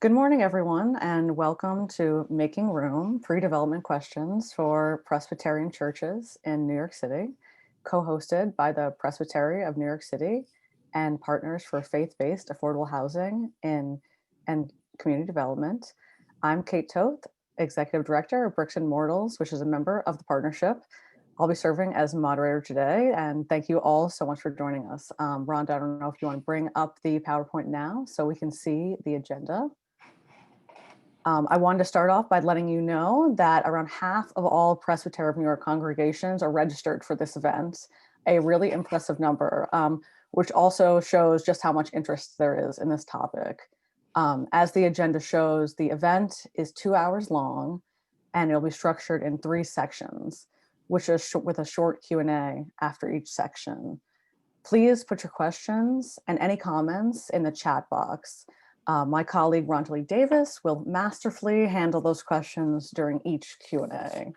Good morning, everyone, and welcome to Making Room, Pre-Development Questions for Presbyterian Churches in New York City, co-hosted by the Presbytery of New York City and Partners for Faith-Based Affordable Housing and Community Development. I'm Kate Toth, Executive Director of Bricks and Mortals, which is a member of the partnership. I'll be serving as moderator today, and thank you all so much for joining us. Rhonda, I don't know if you want to bring up the PowerPoint now so we can see the agenda. I wanted to start off by letting you know that around half of all Presbyterian of New York congregations are registered for this event, a really impressive number, which also shows just how much interest there is in this topic. As the agenda shows, the event is 2 hours long, and it'll be structured in 3 sections, which is with a short Q&A after each section. Please put your questions and any comments in the chat box. My colleague, Rondalee Davis, will masterfully handle those questions during each Q&A.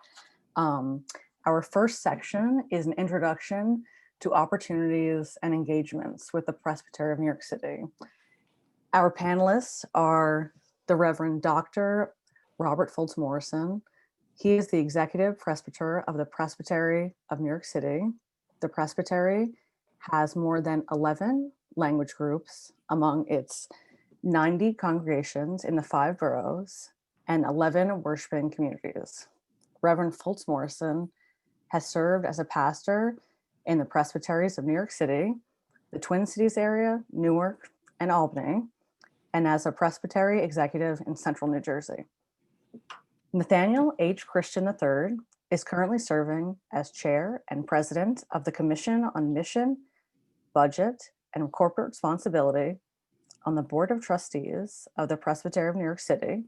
Our first section is an introduction to opportunities and engagements with the Presbyterian of New York City. Our panelists are the Reverend Dr. Robert Fultz Morrison. He is the Executive Presbyter of the Presbytery of New York City. The Presbytery has more than 11 language groups among its 90 congregations in the 5 boroughs and 11 worshiping communities. Reverend Fultz Morrison has served as a pastor in the Presbyteries of New York City, the Twin Cities area, Newark, and Albany, and as a presbytery executive in Central New Jersey. Nathaniel H. Christian III is currently serving as chair and president of the Commission on Mission, Budget, and Corporate Responsibility on the Board of Trustees of the Presbytery of New York City.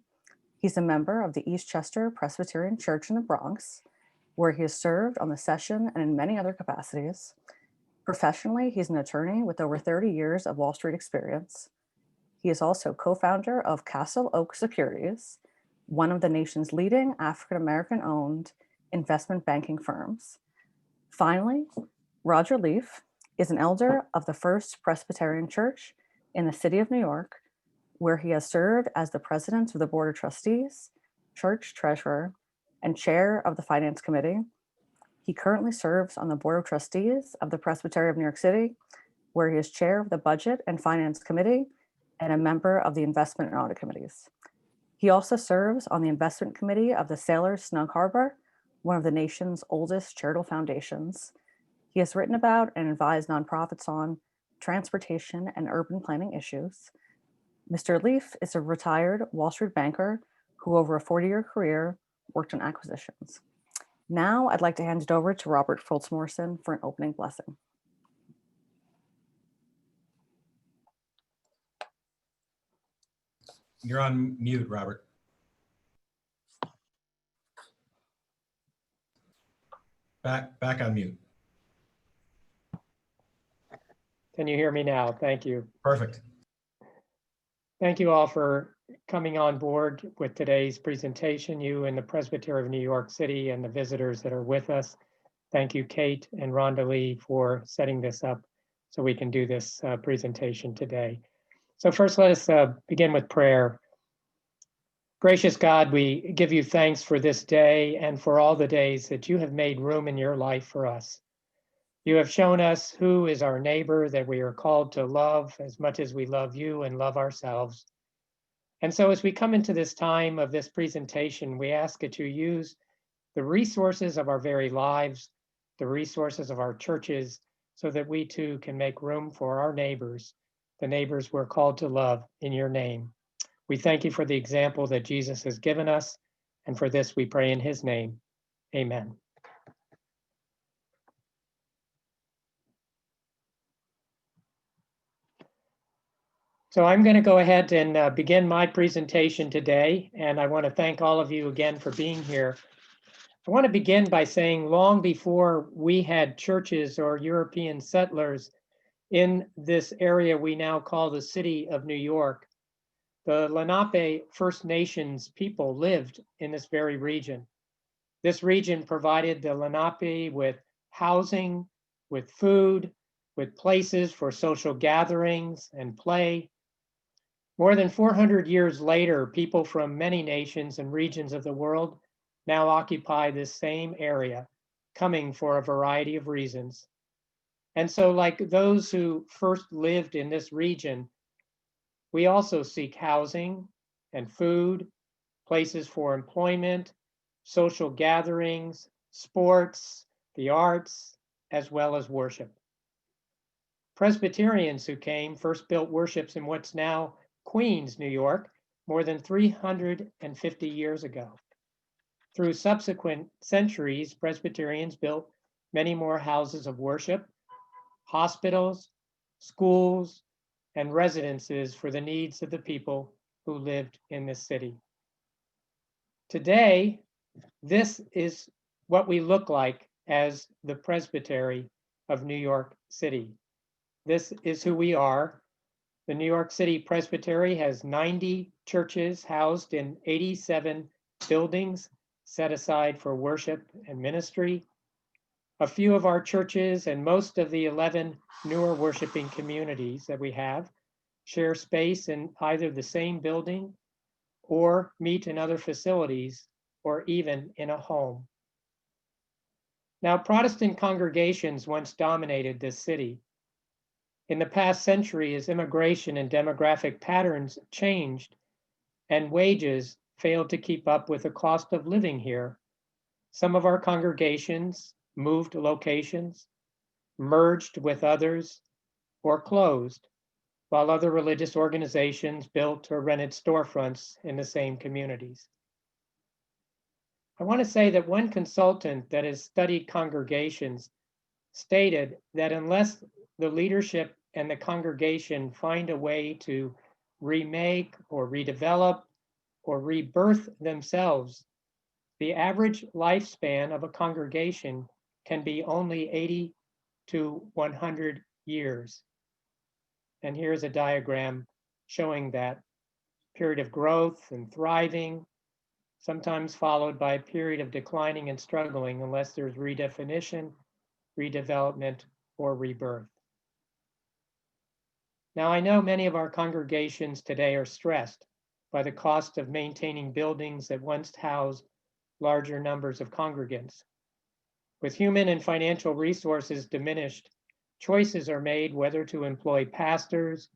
He's a member of the Eastchester Presbyterian Church in the Bronx, where he has served on the session and in many other capacities. Professionally, he's an attorney with over 30 years of Wall Street experience. He is also co-founder of Castle Oak Securities, one of the nation's leading African-American-owned investment banking firms. Finally, Roger Leaf is an elder of the First Presbyterian Church in the city of New York, where he has served as the president of the Board of Trustees, church treasurer, and chair of the Finance Committee. He currently serves on the Board of Trustees of the Presbytery of New York City, where he is chair of the Budget and Finance Committee and a member of the Investment and Audit Committees. He also serves on the Investment Committee of the Sailors Snug Harbor, one of the nation's oldest charitable foundations. He has written about and advised nonprofits on transportation and urban planning issues. Mr. Leaf is a retired Wall Street banker who over a 40-year career worked on acquisitions. Now I'd like to hand it over to Robert Fultz Morrison for an opening blessing. You're on mute, Robert. Back on mute. Can you hear me now? Thank you. Perfect. Thank you all for coming on board with today's presentation, you and the Presbytery of New York City and the visitors that are with us. Thank you, Kate and Rondalee, for setting this up so we can do this presentation today. So first, let us begin with prayer. Gracious God, we give you thanks for this day and for all the days that you have made room in your life for us. You have shown us who is our neighbor that we are called to love as much as we love you and love ourselves. And so as we come into this time of this presentation, we ask that you use the resources of our very lives, the resources of our churches, so that we too can make room for our neighbors, the neighbors we're called to love in your name. We thank you for the example that Jesus has given us, and for this we pray in his name. Amen. So I'm going to go ahead and begin my presentation today, and I want to thank all of you again for being here. I want to begin by saying long before we had churches or European settlers in this area we now call the city of New York, the Lenape First Nations people lived in this very region. This region provided the Lenape with housing, with food, with places for social gatherings and play. More than 400 years later, people from many nations and regions of the world now occupy this same area, coming for a variety of reasons. And so, like those who first lived in this region, we also seek housing and food, places for employment, social gatherings, sports, the arts, as well as worship. Presbyterians who came first built worships in what's now Queens, New York, more than 350 years ago. Through subsequent centuries, Presbyterians built many more houses of worship, hospitals, schools, and residences for the needs of the people who lived in this city. Today, this is what we look like as the Presbytery of New York City. This is who we are. The New York City Presbytery has 90 churches housed in 87 buildings set aside for worship and ministry. A few of our churches and most of the 11 newer worshiping communities that we have share space in either the same building or meet in other facilities or even in a home. Now, Protestant congregations once dominated this city. In the past century, as immigration and demographic patterns changed and wages failed to keep up with the cost of living here, some of our congregations moved locations, merged with others, or closed, while other religious organizations built or rented storefronts in the same communities. I want to say that one consultant that has studied congregations stated that unless the leadership and the congregation find a way to remake or redevelop or rebirth themselves, the average lifespan of a congregation can be only 80 to 100 years. And here's a diagram showing that period of growth and thriving, sometimes followed by a period of declining and struggling unless there's redefinition, redevelopment, or rebirth. Now, I know many of our congregations today are stressed by the cost of maintaining buildings that once housed larger numbers of congregants. With human and financial resources diminished, choices are made whether to employ pastors,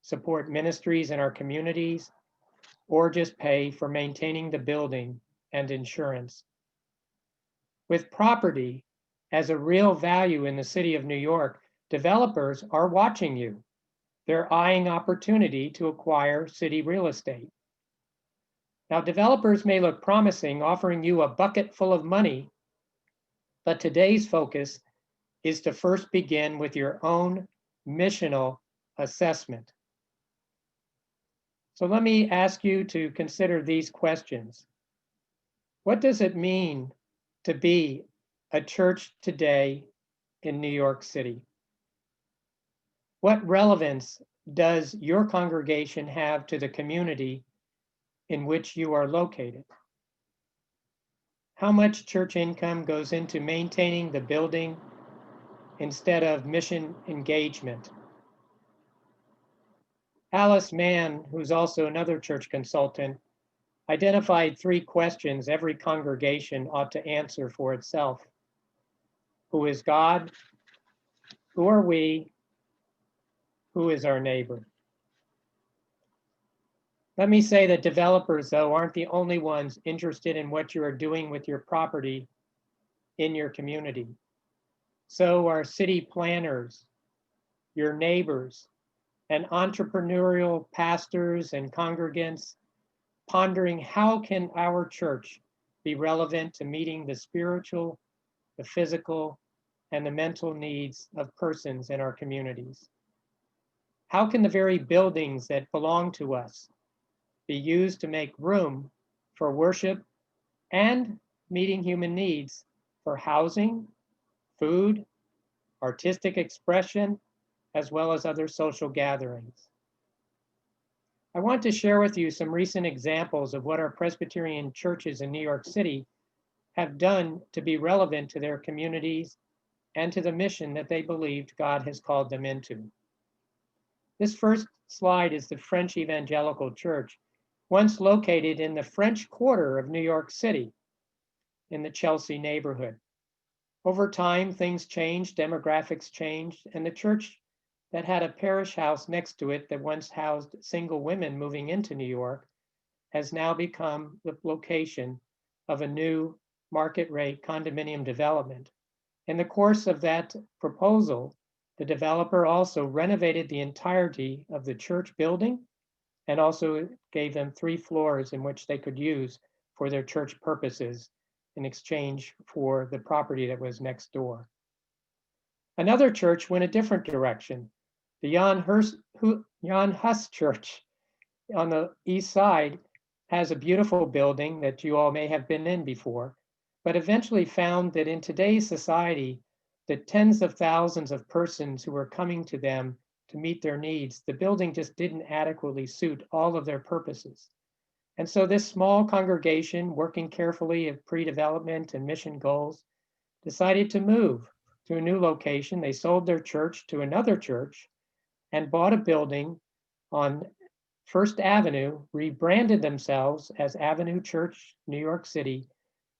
support ministries in our communities, or just pay for maintaining the building and insurance. With property as a real value in the city of New York, developers are watching you. They're eyeing opportunity to acquire city real estate. Now, developers may look promising, offering you a bucket full of money, but today's focus is to first begin with your own missional assessment. So let me ask you to consider these questions. What does it mean to be a church today in New York City? What relevance does your congregation have to the community in which you are located? How much church income goes into maintaining the building instead of mission engagement? Alice Mann, who's also another church consultant, identified 3 questions every congregation ought to answer for itself. Who is God? Who are we? Who is our neighbor? Let me say that developers, though, aren't the only ones interested in what you are doing with your property in your community. So are city planners, your neighbors, and entrepreneurial pastors and congregants pondering how can our church be relevant to meeting the spiritual, the physical, and the mental needs of persons in our communities. How can the very buildings that belong to us be used to make room for worship and meeting human needs for housing, food, artistic expression, as well as other social gatherings? I want to share with you some recent examples of what our Presbyterian churches in New York City have done to be relevant to their communities and to the mission that they believed God has called them into. This first slide is the French Evangelical Church, once located in the French Quarter of New York City in the Chelsea neighborhood. Over time, things changed, demographics changed, and the church that had a parish house next to it that once housed single women moving into New York has now become the location of a new market rate condominium development. In the course of that proposal, the developer also renovated the entirety of the church building and also gave them 3 floors in which they could use for their church purposes in exchange for the property that was next door. Another church went a different direction. The Jan Hus Church on the east side has a beautiful building that you all may have been in before, but eventually found that in today's society, the tens of thousands of persons who were coming to them to meet their needs, the building just didn't adequately suit all of their purposes. And so this small congregation, working carefully at pre-development and mission goals, decided to move to a new location. They sold their church to another church and bought a building on First Avenue, rebranded themselves as Avenue Church, New York City,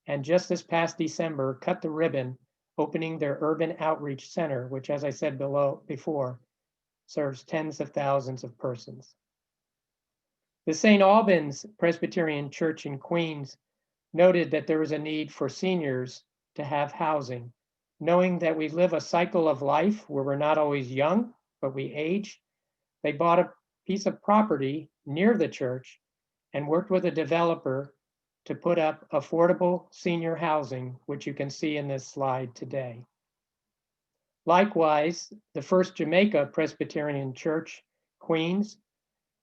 and just this past December, cut the ribbon, opening their Urban Outreach Center, which, as I said before, serves tens of thousands of persons. The St. Albans Presbyterian Church in Queens noted that there was a need for seniors to have housing, knowing that we live a cycle of life where we're not always young, but we age. They bought a piece of property near the church and worked with a developer to put up affordable senior housing, which you can see in this slide today. Likewise, the First Jamaica Presbyterian Church, Queens,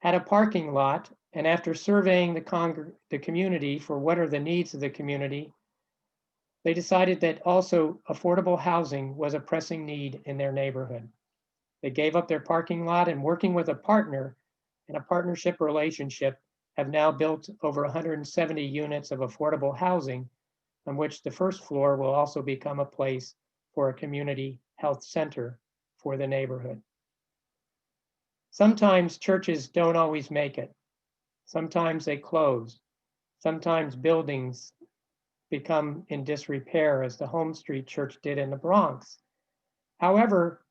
had a parking lot, and after surveying the community for what are the needs of the community, they decided that also affordable housing was a pressing need in their neighborhood. They gave up their parking lot and, working with a partner in a partnership relationship, have now built over 170 units of affordable housing, on which the first floor will also become a place for a community health center for the neighborhood. Sometimes churches don't always make it. Sometimes they close. Sometimes buildings become in disrepair, as the Home Street Church did in the Bronx. However,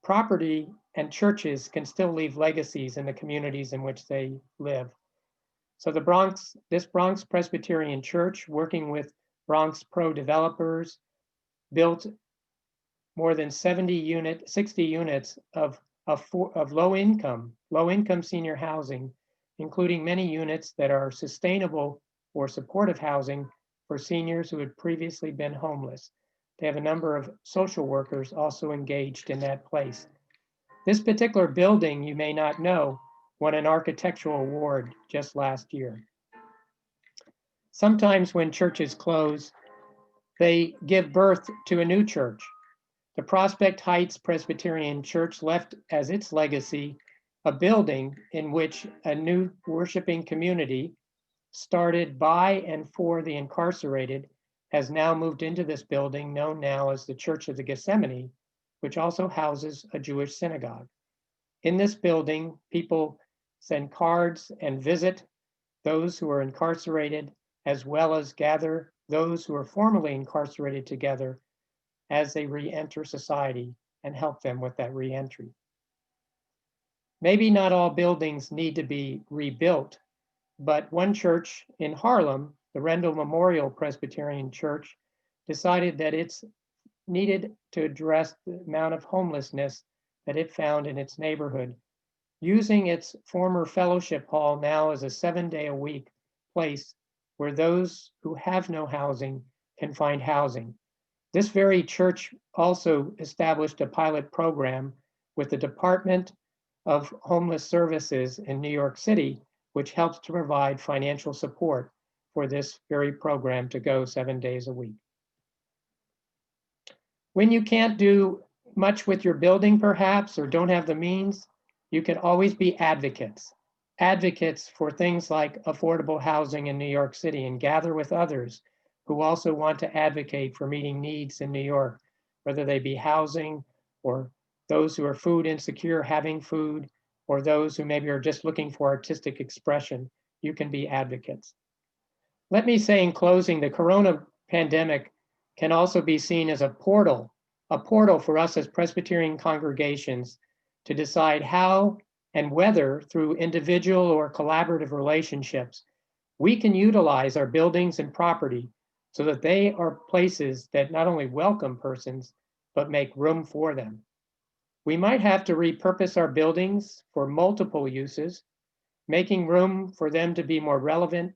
property and churches can still leave legacies in the communities in which they live. So this Bronx Presbyterian Church, working with Bronx Pro developers, built more than 60 units of low-income senior housing, including many units that are sustainable or supportive housing for seniors who had previously been homeless. They have a number of social workers also engaged in that place. This particular building, you may not know, won an architectural award just last year. Sometimes when churches close, they give birth to a new church. The Prospect Heights Presbyterian Church left as its legacy a building in which a new worshiping community started by and for the incarcerated has now moved into this building, known now as the Church of the Gethsemane, which also houses a Jewish synagogue. In this building, people send cards and visit those who are incarcerated, as well as gather those who are formerly incarcerated together as they re-enter society and help them with that re-entry. Maybe not all buildings need to be rebuilt, but one church in Harlem, the Rendell Memorial Presbyterian Church, decided that it's needed to address the amount of homelessness that it found in its neighborhood, using its former fellowship hall now as a 7-day-a-week place where those who have no housing can find housing. This very church also established a pilot program with the Department of Homeless Services in New York City, which helps to provide financial support for this very program to go 7 days a week. When you can't do much with your building, perhaps, or don't have the means, you can always be advocates for things like affordable housing in New York City, and gather with others who also want to advocate for meeting needs in New York, whether they be housing or those who are food insecure having food, or those who maybe are just looking for artistic expression, you can be advocates. Let me say in closing, the corona pandemic can also be seen as a portal for us as Presbyterian congregations to decide how and whether through individual or collaborative relationships, we can utilize our buildings and property so that they are places that not only welcome persons, but make room for them. We might have to repurpose our buildings for multiple uses, making room for them to be more relevant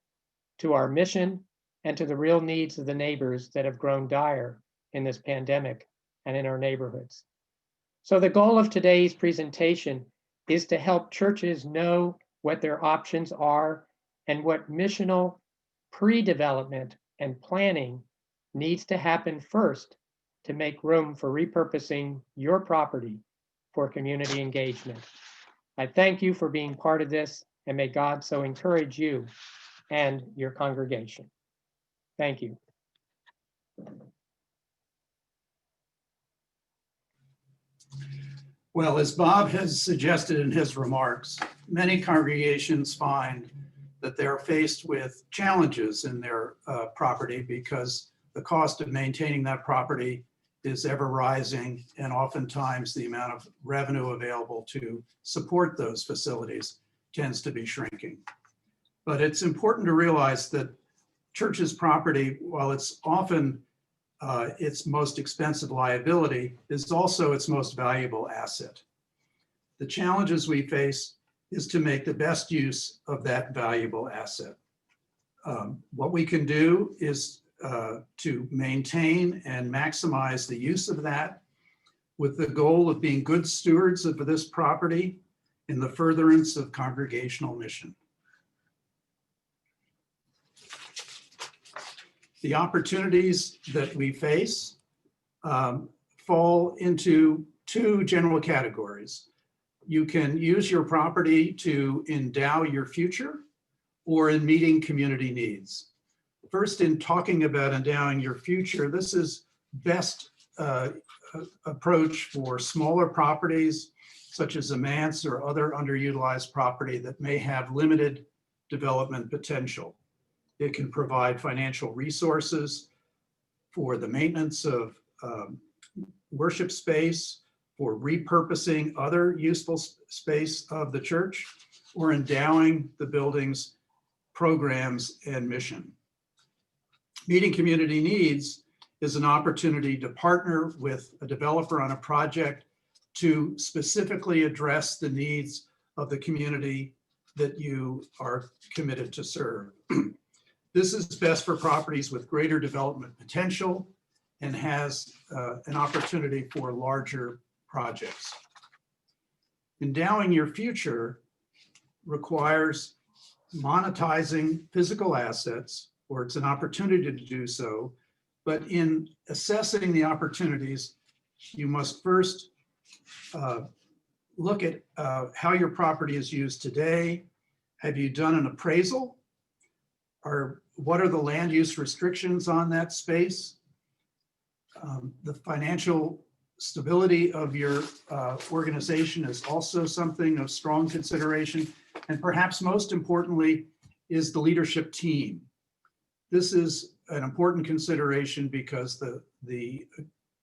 to our mission and to the real needs of the neighbors that have grown dire in this pandemic and in our neighborhoods. So the goal of today's presentation is to help churches know what their options are and what missional pre-development and planning needs to happen first to make room for repurposing your property for community engagement. I thank you for being part of this, and may God so encourage you and your congregation. Thank you. Well, as Bob has suggested in his remarks, many congregations find that they're faced with challenges in their property because the cost of maintaining that property is ever rising, and oftentimes the amount of revenue available to support those facilities tends to be shrinking. But it's important to realize that church's property, while it's often its most expensive liability, is also its most valuable asset. The challenges we face is to make the best use of that valuable asset. What we can do is to maintain and maximize the use of that with the goal of being good stewards of this property in the furtherance of congregational mission. The opportunities that we face fall into two general categories. You can use your property to endow your future or in meeting community needs. First, in talking about endowing your future, this is best approach for smaller properties such as a manse or other underutilized property that may have limited development potential. It can provide financial resources for the maintenance of worship space, for repurposing other useful space of the church, or endowing the building's programs and mission. Meeting community needs is an opportunity to partner with a developer on a project to specifically address the needs of the community that you are committed to serve. This is best for properties with greater development potential and has an opportunity for larger projects. Endowing your future requires monetizing physical assets, or it's an opportunity to do so, but in assessing the opportunities, you must first look at how your property is used today. Have you done an appraisal? What are the land use restrictions on that space? The financial stability of your organization is also something of strong consideration. And perhaps most importantly is the leadership team. This is an important consideration because the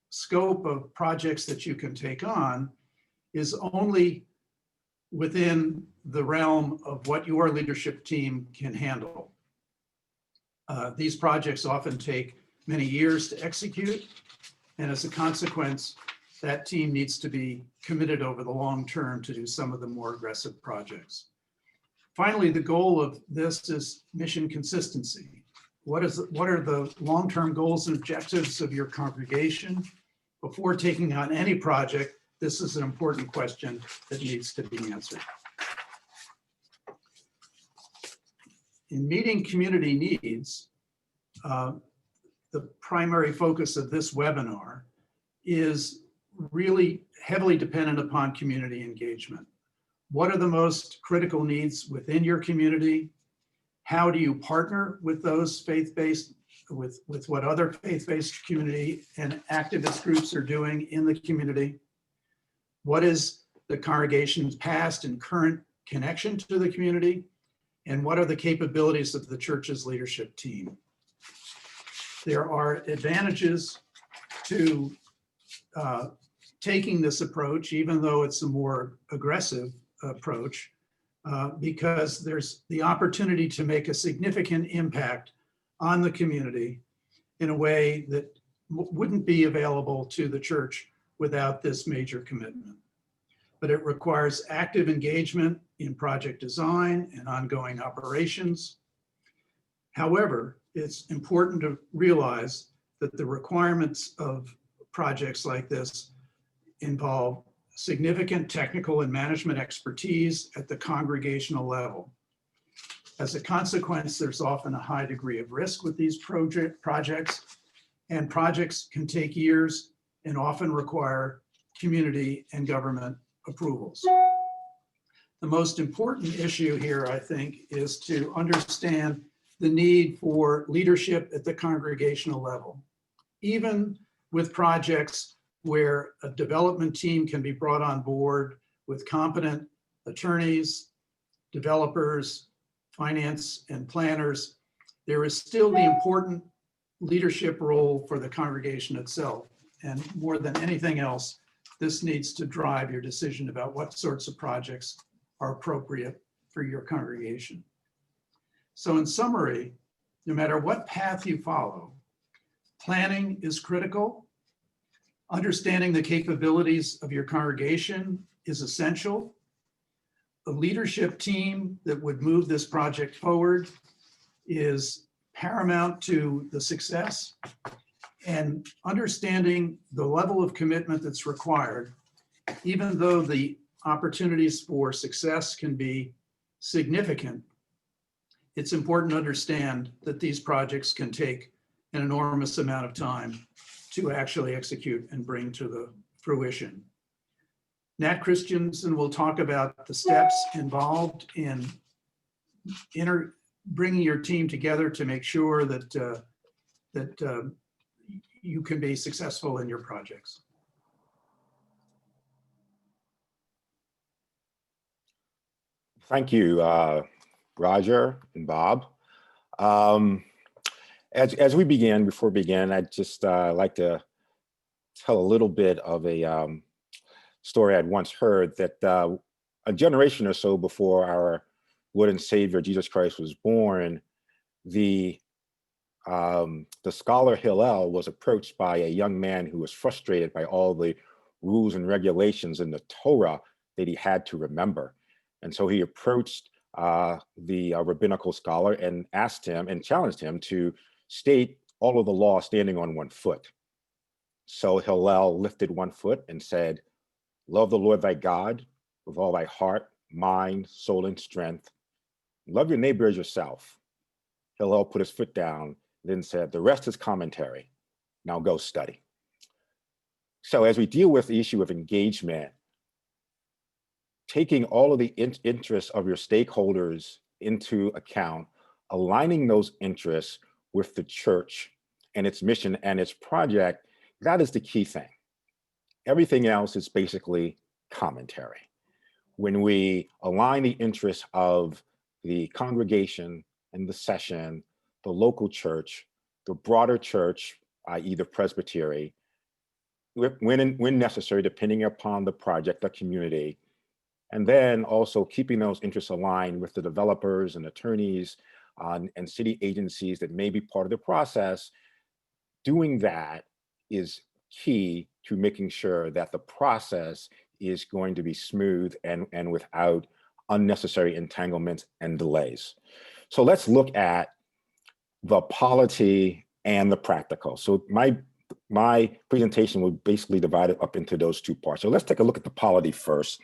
scope of projects that you can take on is only within the realm of what your leadership team can handle. These projects often take many years to execute, and as a consequence, that team needs to be committed over the long term to do some of the more aggressive projects. Finally, the goal of this is mission consistency. What are the long-term goals and objectives of your congregation? Before taking on any project, this is an important question that needs to be answered. In meeting community needs, the primary focus of this webinar is really heavily dependent upon community engagement. What are the most critical needs within your community? How do you partner with those faith-based, with what other faith-based community and activist groups are doing in the community? What is the congregation's past and current connection to the community, and what are the capabilities of the church's leadership team. There are advantages to taking this approach, even though it's a more aggressive approach, because there's the opportunity to make a significant impact on the community in a way that wouldn't be available to the church without this major commitment. But it requires active engagement in project design and ongoing operations. However, it's important to realize that the requirements of projects like this involve significant technical and management expertise at the congregational level. As a consequence, there's often a high degree of risk with these projects, and projects can take years and often require community and government approvals. The most important issue here, I think, is to understand the need for leadership at the congregational level. Even with projects where a development team can be brought on board with competent attorneys, developers, finance, and planners, there is still the important leadership role for the congregation itself. And more than anything else, this needs to drive your decision about what sorts of projects are appropriate for your congregation. So in summary, no matter what path you follow, planning is critical. Understanding the capabilities of your congregation is essential. The leadership team that would move this project forward is paramount to the success, and understanding the level of commitment that's required, even though the opportunities for success can be significant, it's important to understand that these projects can take an enormous amount of time to actually execute and bring to the fruition. Nat Christensen will talk about the steps involved in bringing your team together to make sure that you can be successful in your projects. Thank you, Roger and Bob. As we begin, I'd just like to tell a little bit of a story I'd once heard that a generation or so before our Lord and Savior Jesus Christ was born, the scholar Hillel was approached by a young man who was frustrated by all the rules and regulations in the Torah that he had to remember. And so he approached the rabbinical scholar and asked him and challenged him to state all of the law standing on one foot. So Hillel lifted one foot and said, "Love the Lord thy God with all thy heart, mind, soul, and strength. Love your neighbor as yourself." Hillel put his foot down, then said, "The rest is commentary. Now go study." So as we deal with the issue of engagement, taking all of the interests of your stakeholders into account, aligning those interests with the church and its mission and its project, that is the key thing. Everything else is basically commentary. When we align the interests of the congregation and the session, the local church, the broader church, i.e. the Presbyterian, when necessary, depending upon the project, the community, and then also keeping those interests aligned with the developers and attorneys and city agencies that may be part of the process, doing that is key to making sure that the process is going to be smooth and without unnecessary entanglements and delays. So let's look at the polity and the practical. So my presentation will basically divide it up into those two parts. So let's take a look at the polity first.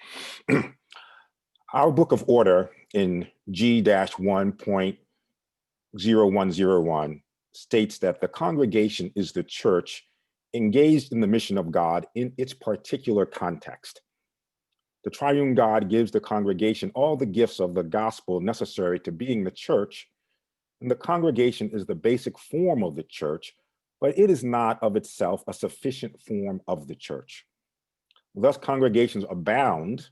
Our book of order in G-1.0101 states that the congregation is the church engaged in the mission of God in its particular context. The triune God gives the congregation all the gifts of the gospel necessary to being the church, and the congregation is the basic form of the church, but it is not of itself a sufficient form of the church. Thus, congregations are bound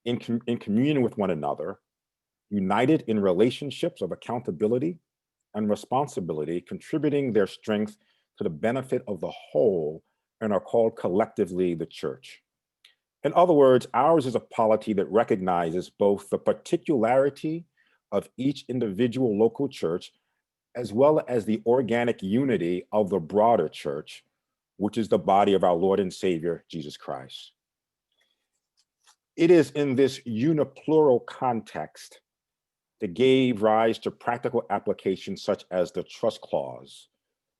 in communion with one another, united in relationships of accountability and responsibility, contributing their strength to the benefit of the whole, and are called collectively the church. In other words, ours is a polity that recognizes both the particularity of each individual local church, as well as the organic unity of the broader church, which is the body of our Lord and Savior, Jesus Christ. It is in this uniplural context that gave rise to practical applications such as the trust clause,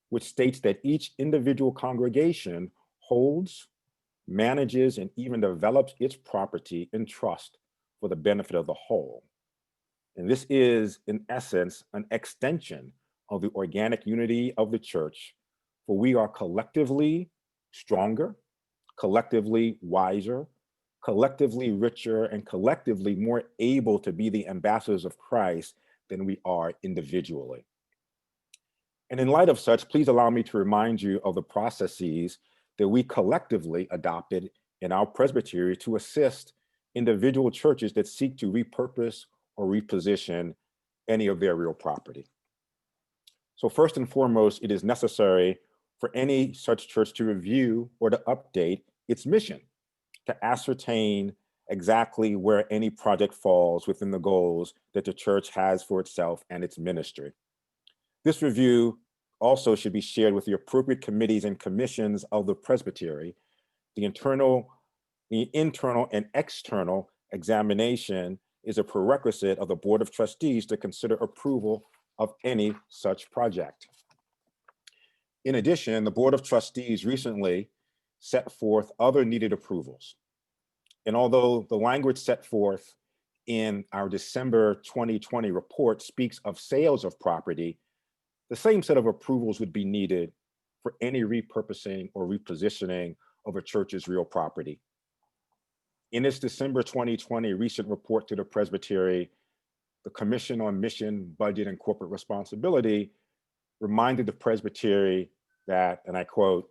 which states that each individual congregation holds, manages, and even develops its property in trust for the benefit of the whole. And this is, in essence, an extension of the organic unity of the church, for we are collectively stronger, collectively wiser, collectively richer, and collectively more able to be the ambassadors of Christ than we are individually. And in light of such, please allow me to remind you of the processes that we collectively adopted in our presbytery to assist individual churches that seek to repurpose or reposition any of their real property. So first and foremost, it is necessary for any such church to review or to update its mission, to ascertain exactly where any project falls within the goals that the church has for itself and its ministry. This review also should be shared with the appropriate committees and commissions of the presbytery. The internal and external examination is a prerequisite of the Board of Trustees to consider approval of any such project. In addition, the Board of Trustees recently set forth other needed approvals. And although the language set forth in our December 2020 report speaks of sales of property, the same set of approvals would be needed for any repurposing or repositioning of a church's real property. In its December 2020 recent report to the Presbytery, the Commission on Mission, Budget, and Corporate Responsibility reminded the Presbytery that, and I quote,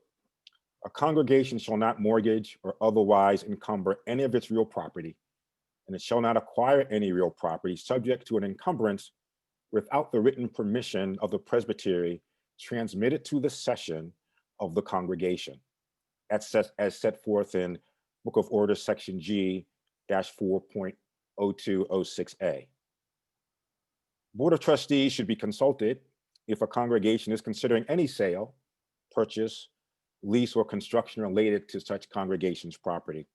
"A congregation shall not mortgage or otherwise encumber any of its real property, and it shall not acquire any real property subject to an encumbrance without the written permission of the presbytery transmitted to the session of the congregation, as set forth in Book of Orders, Section G-4.0206A. Board of Trustees should be consulted if a congregation is considering any sale, purchase, lease, or construction related to such congregation's property.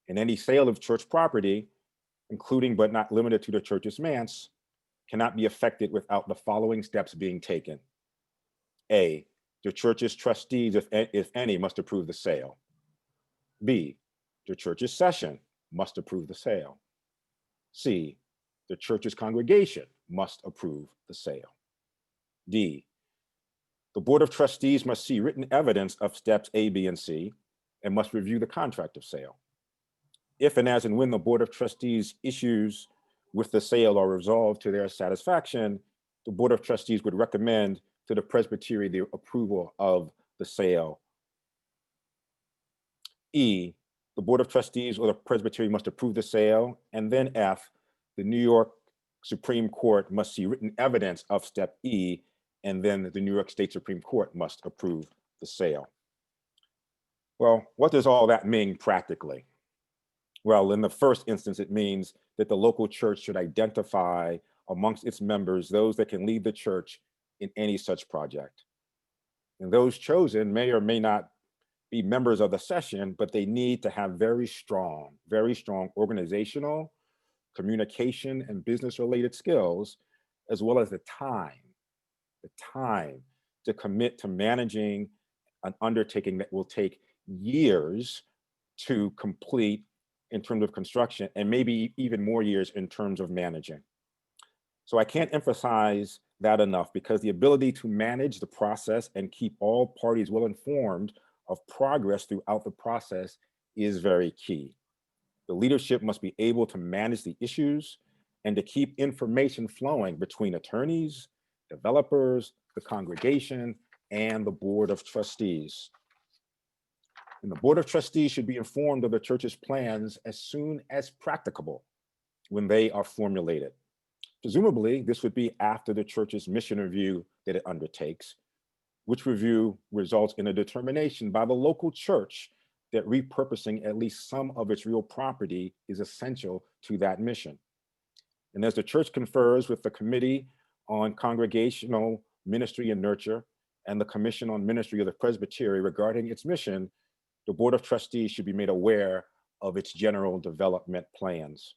And any sale of church property, including but not limited to the church's manse, cannot be effected without the following steps being taken. A, the church's trustees, if any, must approve the sale. B, the church's session must approve the sale. C, the church's congregation must approve the sale. D, the Board of Trustees must see written evidence of steps A, B, and C, and must review the contract of sale. If and as and when the Board of Trustees issues with the sale are resolved to their satisfaction, the Board of Trustees would recommend to the presbytery the approval of the sale. E, the Board of Trustees or the presbytery must approve the sale. And then F, the New York Supreme Court must see written evidence of step E, and then the New York State Supreme Court must approve the sale. Well, what does all that mean practically? Well, in the first instance, it means that the local church should identify amongst its members those that can lead the church in any such project. And those chosen may or may not be members of the session, but they need to have very strong organizational, communication, and business-related skills, as well as the time to commit to managing an undertaking that will take years to complete in terms of construction, and maybe even more years in terms of managing. So I can't emphasize that enough, because the ability to manage the process and keep all parties well informed of progress throughout the process is very key. The leadership must be able to manage the issues and to keep information flowing between attorneys, developers, the congregation, and the Board of Trustees. And the Board of Trustees should be informed of the church's plans as soon as practicable when they are formulated. Presumably, this would be after the church's mission review that it undertakes, which review results in a determination by the local church that repurposing at least some of its real property is essential to that mission. And as the church confers with the Committee on Congregational Ministry and Nurture and the Commission on Ministry of the Presbytery regarding its mission, the Board of Trustees should be made aware of its general development plans.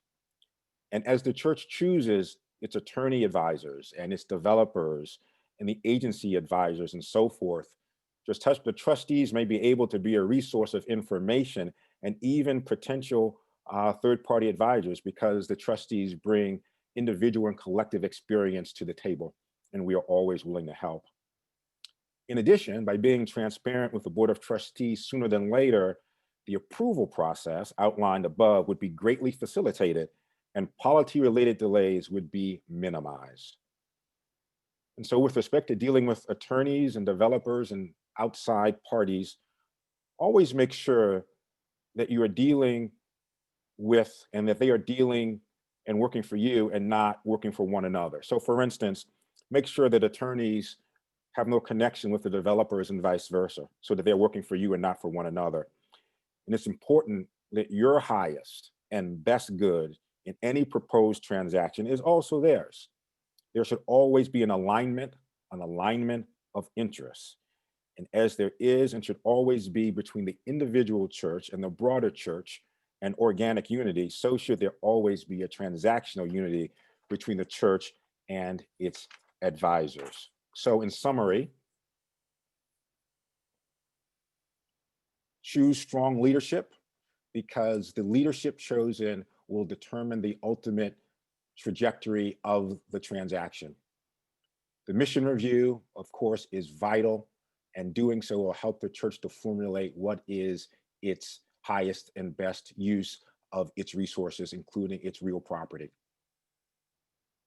And as the church chooses its attorney advisors and its developers and the agency advisors and so forth, the trustees may be able to be a resource of information and even potential third-party advisors, because the trustees bring individual and collective experience to the table, and we are always willing to help. In addition, by being transparent with the Board of Trustees sooner than later, the approval process outlined above would be greatly facilitated and policy-related delays would be minimized. And so with respect to dealing with attorneys and developers and outside parties, always make sure that you are dealing with and that they are dealing and working for you and not working for one another. So for instance, make sure that attorneys have no connection with the developers and vice versa, so that they're working for you and not for one another. And it's important that your highest and best good in any proposed transaction is also theirs. There should always be an alignment of interests. And as there is and should always be between the individual church and the broader church and organic unity, so should there always be a transactional unity between the church and its advisors. So in summary, choose strong leadership, because the leadership chosen will determine the ultimate trajectory of the transaction. The mission review, of course, is vital, and doing so will help the church to formulate what is its highest and best use of its resources, including its real property.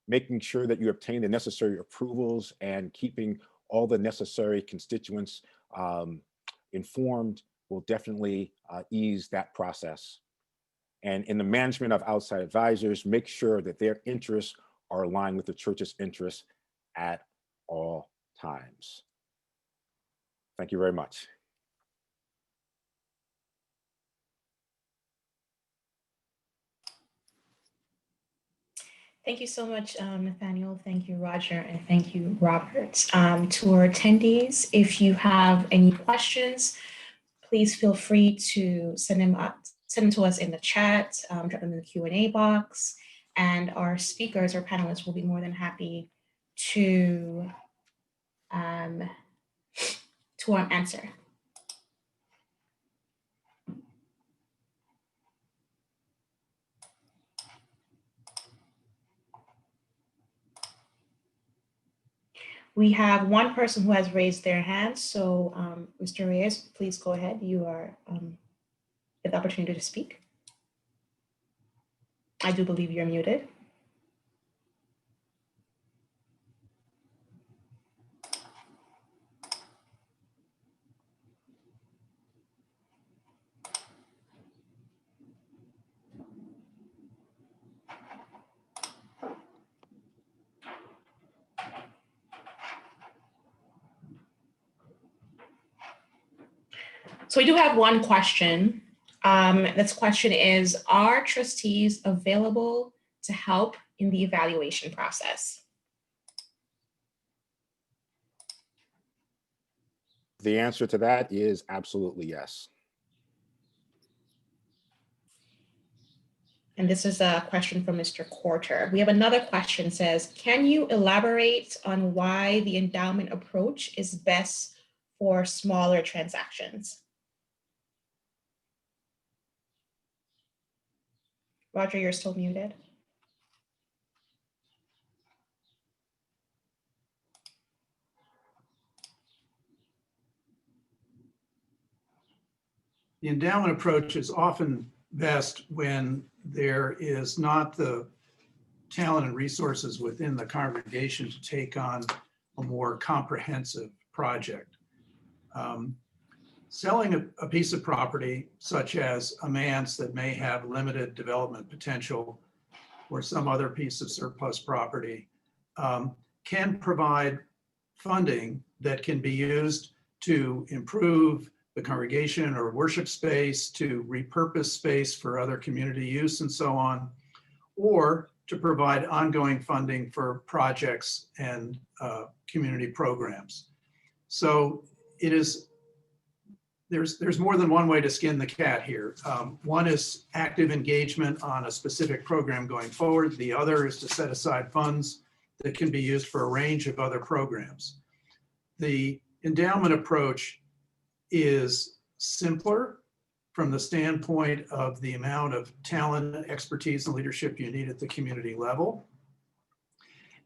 Making sure that you obtain the necessary approvals and keeping all the necessary constituents informed will definitely ease that process. And in the management of outside advisors, make sure that their interests are aligned with the church's interests at all times. Thank you very much. Thank you so much, Nathaniel. Thank you, Roger, and thank you, Robert. To our attendees, if you have any questions, please feel free to send them to us in the chat, drop them in the Q&A box, and our speakers or panelists will be more than happy to answer. We have one person who has raised their hand. So Mr. Reyes, please go ahead. You are get the opportunity to speak. I do believe you're muted. So we do have one question. This question is, are trustees available to help in the evaluation process? The answer to that is absolutely yes. And this is a question from Mr. Quarter. We have another question, says, can you elaborate on why the endowment approach is best for smaller transactions? Roger, you're still muted. The endowment approach is often best when there is not the talent and resources within the congregation to take on a more comprehensive project. Selling a piece of property, such as a manse that may have limited development potential or some other piece of surplus property, can provide funding that can be used to improve the congregation or worship space, to repurpose space for other community use and so on, or to provide ongoing funding for projects and community programs. So it is, there's more than one way to skin the cat here. One is active engagement on a specific program going forward. The other is to set aside funds that can be used for a range of other programs. The endowment approach is simpler from the standpoint of the amount of talent, expertise, and leadership you need at the community level,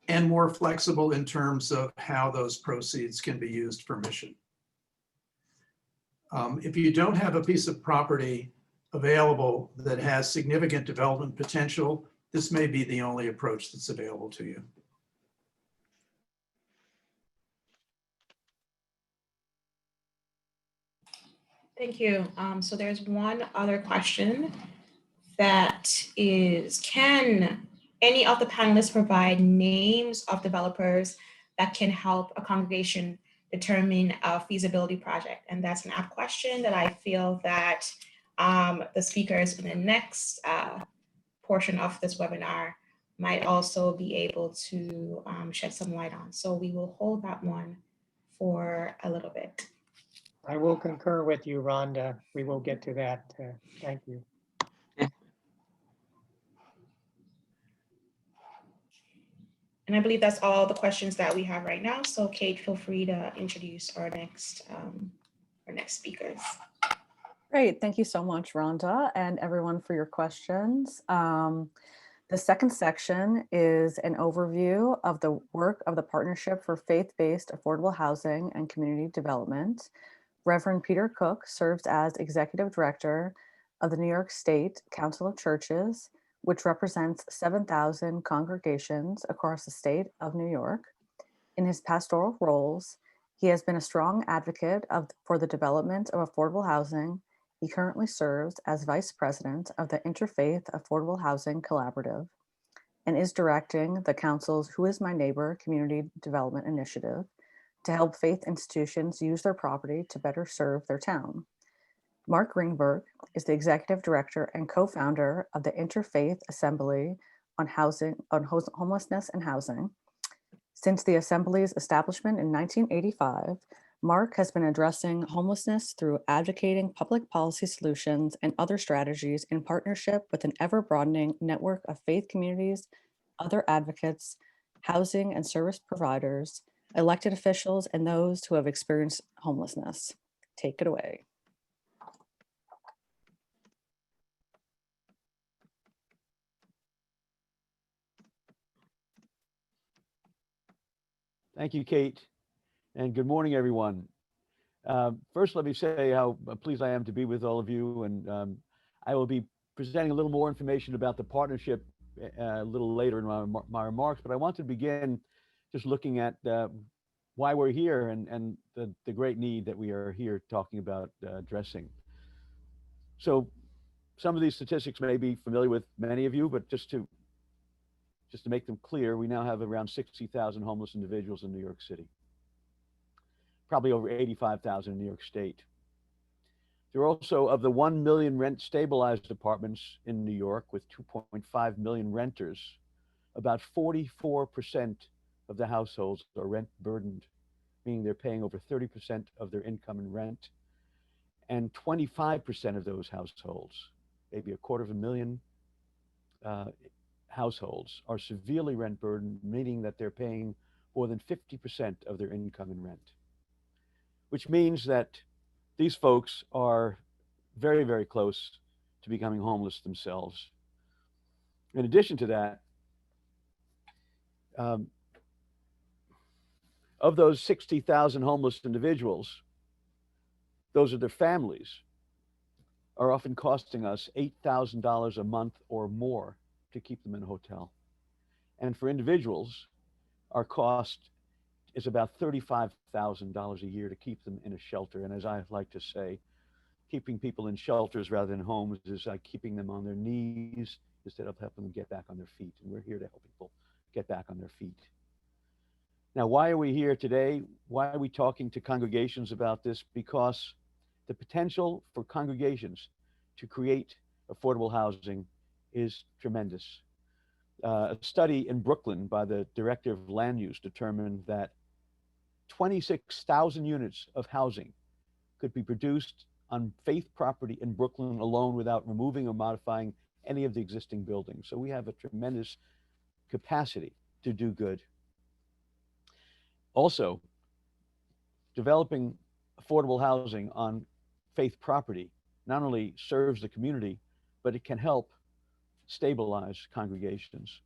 and more flexible in terms of how those proceeds can be used for mission. If you don't have a piece of property available that has significant development potential, this may be the only approach that's available to you. Thank you. So there's one other question that is, can any of the panelists provide names of developers that can help a congregation determine a feasibility project? And that's an apt question that I feel that the speakers in the next portion of this webinar might also be able to shed some light on. So we will hold that one for a little bit. I will concur with you, Rhonda. We will get to that. Thank you. And I believe that's all the questions that we have right now. So Kate, feel free to introduce our next speakers. Great. Thank you so much, Rhonda, and everyone for your questions. The second section is an overview of the work of the Partnership for Faith-Based Affordable Housing and Community Development. Reverend Peter Cook serves as Executive Director of the New York State Council of Churches, which represents 7,000 congregations across the state of New York. In his pastoral roles, he has been a strong advocate for the development of affordable housing. He currently serves as Vice President of the Interfaith Affordable Housing Collaborative and is directing the Council's Who is My Neighbor Community Development Initiative to help faith institutions use their property to better serve their town. Mark Ringberg is the Executive Director and co-founder of the Interfaith Assembly on Homelessness and Housing. Since the Assembly's establishment in 1985, Mark has been addressing homelessness through advocating public policy solutions and other strategies in partnership with an ever-broadening network of faith communities, other advocates, housing and service providers, elected officials, and those who have experienced homelessness. Take it away. Thank you, Kate, and good morning, everyone. First, let me say how pleased I am to be with all of you, and I will be presenting a little more information about the partnership a little later in my remarks, but I want to begin just looking at why we're here and the great need that we are here talking about addressing. So some of these statistics may be familiar with many of you, but just to make them clear, we now have around 60,000 homeless individuals in New York City, probably over 85,000 in New York State. There are also, of the 1 million rent stabilized apartments in New York with 2.5 million renters, about 44% of the households are rent burdened, meaning they're paying over 30% of their income in rent. And 25% of those households, maybe 250,000 households, are severely rent burdened, meaning that they're paying more than 50% of their income in rent, which means that these folks are very, very close to becoming homeless themselves. In addition to that, of those 60,000 homeless individuals, those are their families, are often costing us $8,000 a month or more to keep them in a hotel. And for individuals, our cost is about $35,000 a year to keep them in a shelter. And as I like to say, keeping people in shelters rather than homes is like keeping them on their knees instead of helping them get back on their feet. And we're here to help people get back on their feet. Now, why are we here today? Why are we talking to congregations about this? Because the potential for congregations to create affordable housing is tremendous. A study in Brooklyn by the Director of Land Use determined that 26,000 units of housing could be produced on faith property in Brooklyn alone without removing or modifying any of the existing buildings. So we have a tremendous capacity to do good. Also, developing affordable housing on faith property not only serves the community, but it can help stabilize congregations.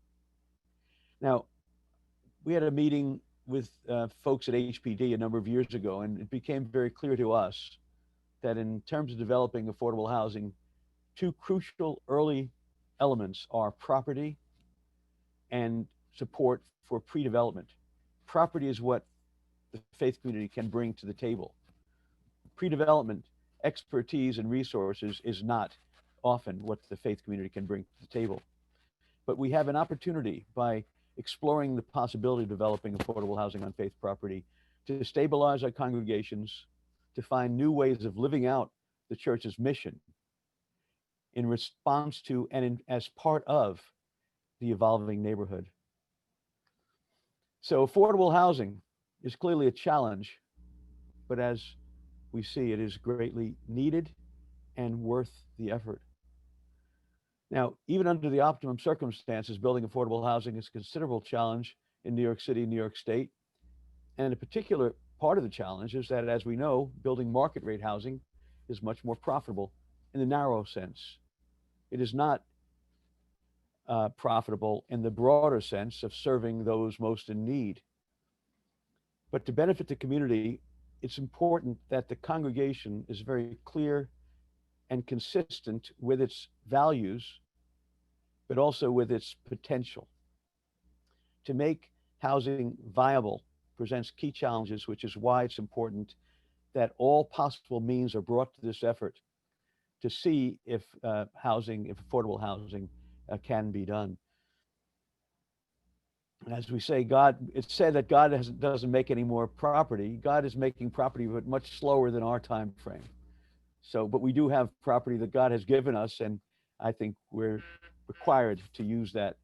Now, we had a meeting with folks at HPD a number of years ago, and it became very clear to us that in terms of developing affordable housing, two crucial early elements are property and support for pre-development. Property is what the faith community can bring to the table. Pre-development expertise and resources is not often what the faith community can bring to the table. But we have an opportunity by exploring the possibility of developing affordable housing on faith property to stabilize our congregations, to find new ways of living out the church's mission in response to and as part of the evolving neighborhood. So affordable housing is clearly a challenge, but as we see, it is greatly needed and worth the effort. Now, even under the optimum circumstances, building affordable housing is a considerable challenge in New York City, New York State. And a particular part of the challenge is that, as we know, building market rate housing is much more profitable in the narrow sense. It is not profitable in the broader sense of serving those most in need. But to benefit the community, it's important that the congregation is very clear and consistent with its values, but also with its potential. To make housing viable presents key challenges, which is why it's important that all possible means are brought to this effort to see if affordable housing can be done. As we say, it's said that God doesn't make any more property. God is making property, but much slower than our time frame. So, but we do have property that God has given us, and I think we're required to use that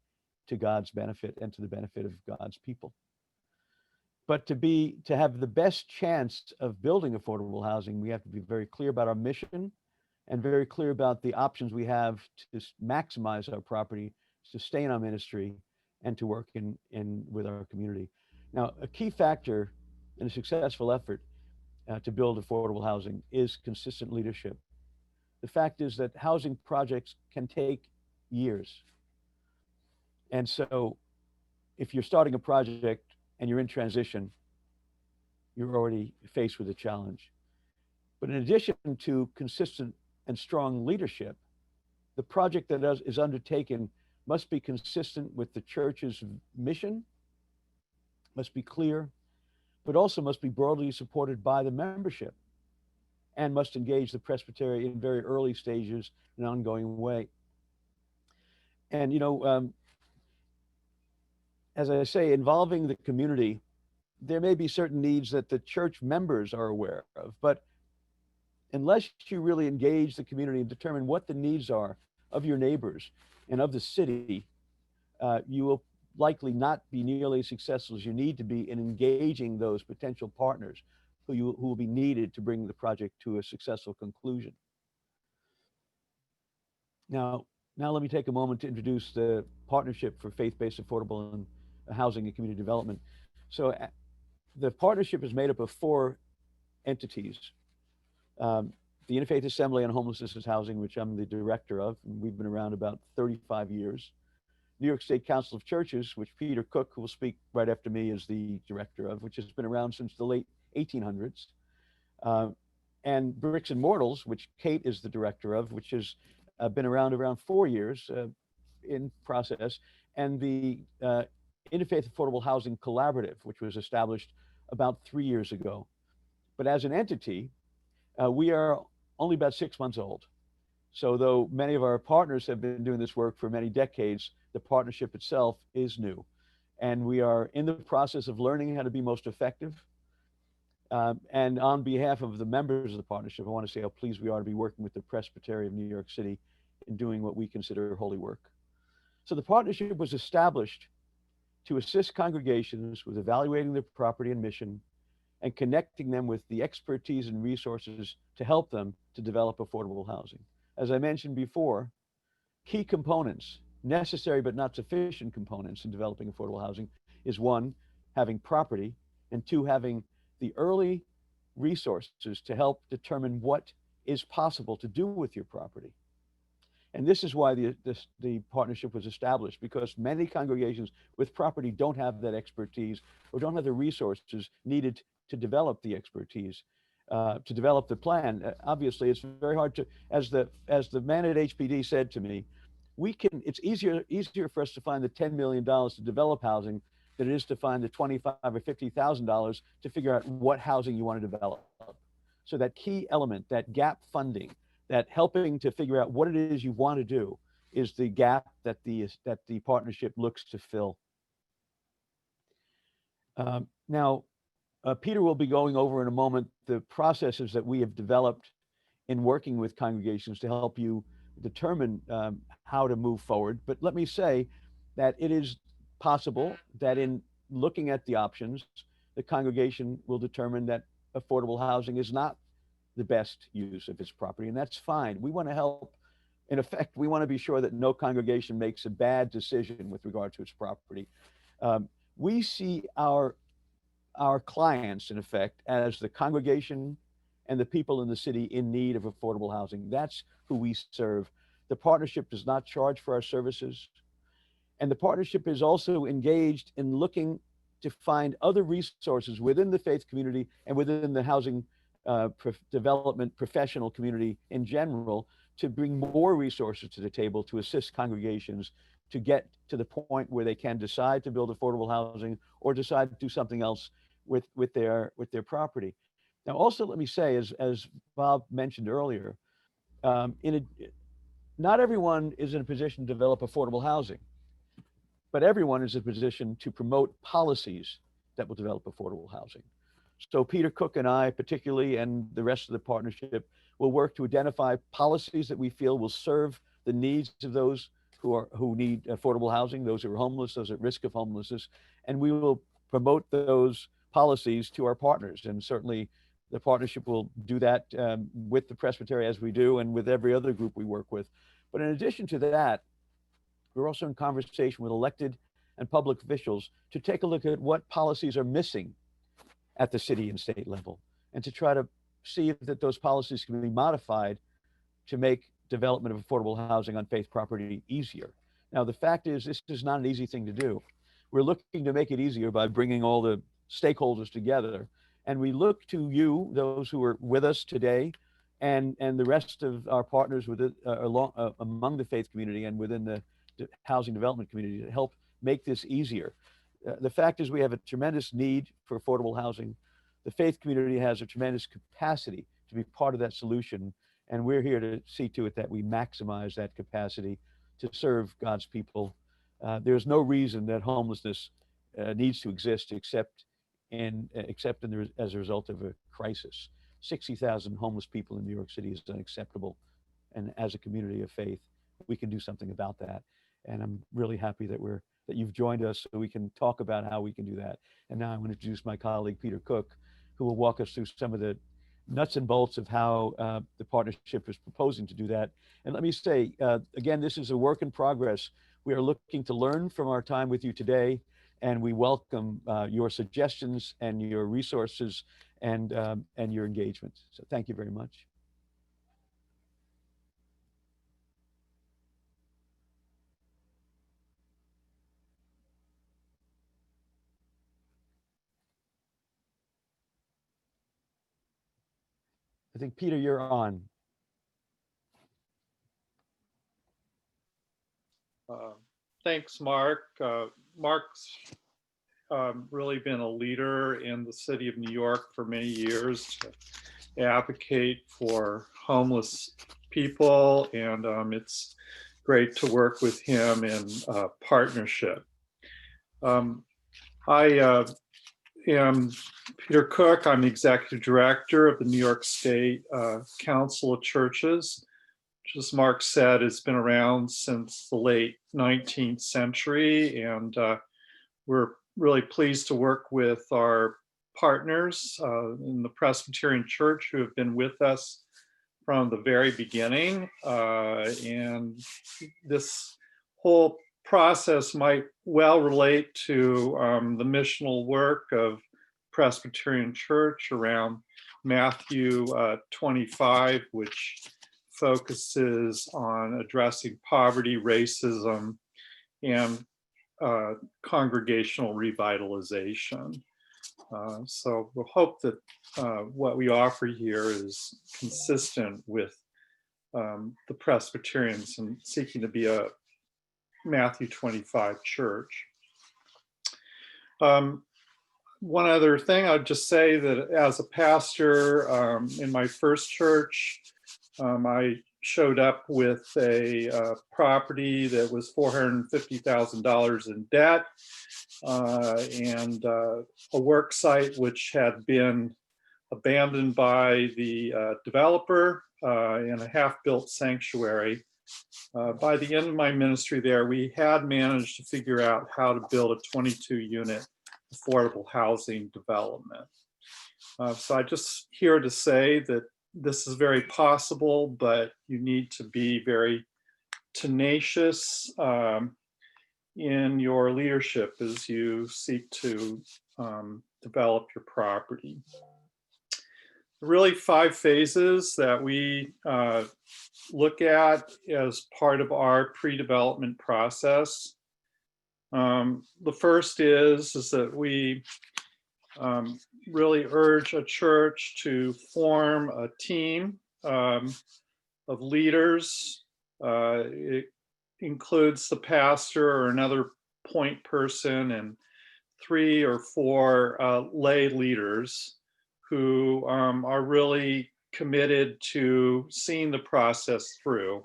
to God's benefit and to the benefit of God's people. But to have the best chance of building affordable housing, we have to be very clear about our mission and very clear about the options we have to maximize our property, sustain our ministry, and to work with our community. Now, a key factor in a successful effort to build affordable housing is consistent leadership. The fact is that housing projects can take years. And so if you're starting a project and you're in transition, you're already faced with a challenge. But in addition to consistent and strong leadership, the project that is undertaken must be consistent with the church's mission, must be clear, but also must be broadly supported by the membership and must engage the presbytery in very early stages in an ongoing way. And, as I say, involving the community, there may be certain needs that the church members are aware of, but unless you really engage the community and determine what the needs are of your neighbors and of the city, you will likely not be nearly as successful as you need to be in engaging those potential partners who will be needed to bring the project to a successful conclusion. Now let me take a moment to introduce the Partnership for Faith-Based Affordable and Housing and Community Development. So the partnership is made up of 4 entities. The Interfaith Assembly on Homelessness and Housing, which I'm the director of, and we've been around about 35 years. New York State Council of Churches, which Peter Cook, who will speak right after me, is the director of, which has been around since the late 1800s. And Bricks and Mortals, which Kate is the director of, which has been around 4 years in process. And the Interfaith Affordable Housing Collaborative, which was established about 3 years ago. But as an entity, we are only about 6 months old. So though many of our partners have been doing this work for many decades, the partnership itself is new. And we are in the process of learning how to be most effective. And on behalf of the members of the partnership, I want to say how pleased we are to be working with the Presbyterian of New York City in doing what we consider holy work. So the partnership was established to assist congregations with evaluating their property and mission and connecting them with the expertise and resources to help them to develop affordable housing. As I mentioned before, key components, necessary but not sufficient components in developing affordable housing is one, having property, and two, having the early resources to help determine what is possible to do with your property. And this is why the partnership was established, because many congregations with property don't have that expertise or don't have the resources needed to develop the expertise, to develop the plan. Obviously, it's very hard to, as the man at HPD said to me, it's easier for us to find the $10 million to develop housing than it is to find the $25,000 or $50,000 to figure out what housing you want to develop. So that key element, that gap funding, that helping to figure out what it is you want to do, is the gap that the partnership looks to fill. Now, Peter will be going over in a moment the processes that we have developed in working with congregations to help you determine how to move forward. But let me say that it is possible that in looking at the options, the congregation will determine that affordable housing is not the best use of its property, and that's fine. We want to help. In effect, we want to be sure that no congregation makes a bad decision with regard to its property. We see our clients, in effect, as the congregation and the people in the city in need of affordable housing. That's who we serve. The partnership does not charge for our services. And the partnership is also engaged in looking to find other resources within the faith community and within the housing development professional community in general to bring more resources to the table to assist congregations to get to the point where they can decide to build affordable housing or decide to do something else with their property. Now, also, let me say, as Bob mentioned earlier, not everyone is in a position to develop affordable housing, but everyone is in a position to promote policies that will develop affordable housing. So Peter Cook and I particularly, and the rest of the partnership, will work to identify policies that we feel will serve the needs of those who need affordable housing, those who are homeless, those at risk of homelessness, and we will promote those policies to our partners. And certainly the partnership will do that with the Presbytery, as we do, and with every other group we work with. But in addition to that, we're also in conversation with elected and public officials to take a look at what policies are missing at the city and state level, and to try to see if that those policies can be modified to make development of affordable housing on faith property easier. Now, the fact is, this is not an easy thing to do. We're looking to make it easier by bringing all the stakeholders together. And we look to you, those who are with us today, and the rest of our partners among the faith community and within the housing development community to help make this easier. The fact is, we have a tremendous need for affordable housing. The faith community has a tremendous capacity to be part of that solution. And we're here to see to it that we maximize that capacity to serve God's people. There's no reason that homelessness needs to exist except as a result of a crisis. 60,000 homeless people in New York City is unacceptable. And as a community of faith, we can do something about that. And I'm really happy that you've joined us so we can talk about how we can do that. And now I'm going to introduce my colleague, Peter Cook, who will walk us through some of the nuts and bolts of how the partnership is proposing to do that. And let me say, again, this is a work in progress. We are looking to learn from our time with you today, and we welcome your suggestions and your resources and your engagement. So thank you very much. I think, Peter, you're on. Thanks, Mark. Mark's really been a leader in the city of New York for many years to advocate for homeless people, and it's great to work with him in partnership. I am Peter Cook. I'm the executive director of the New York State Council of Churches, which, as Mark said, has been around since the late 19th century, and we're really pleased to work with our partners in the Presbyterian Church who have been with us from the very beginning. And this whole process might well relate to the missional work of Presbyterian Church around Matthew 25, which focuses on addressing poverty, racism, and congregational revitalization. So we'll hope that what we offer here is consistent with the Presbyterians and seeking to be a Matthew 25 church. One other thing, I'd just say that as a pastor in my first church, I showed up with a property that was $450,000 in debt and a work site which had been abandoned by the developer in a half-built sanctuary. By the end of my ministry there, we had managed to figure out how to build a 22-unit affordable housing development. So I'm just here to say that this is very possible, but you need to be very tenacious in your leadership as you seek to develop your property. Really 5 phases that we look at as part of our pre-development process. The first is that we really urge a church to form a team of leaders. It includes the pastor or another point person and 3 or 4 lay leaders who are really committed to seeing the process through.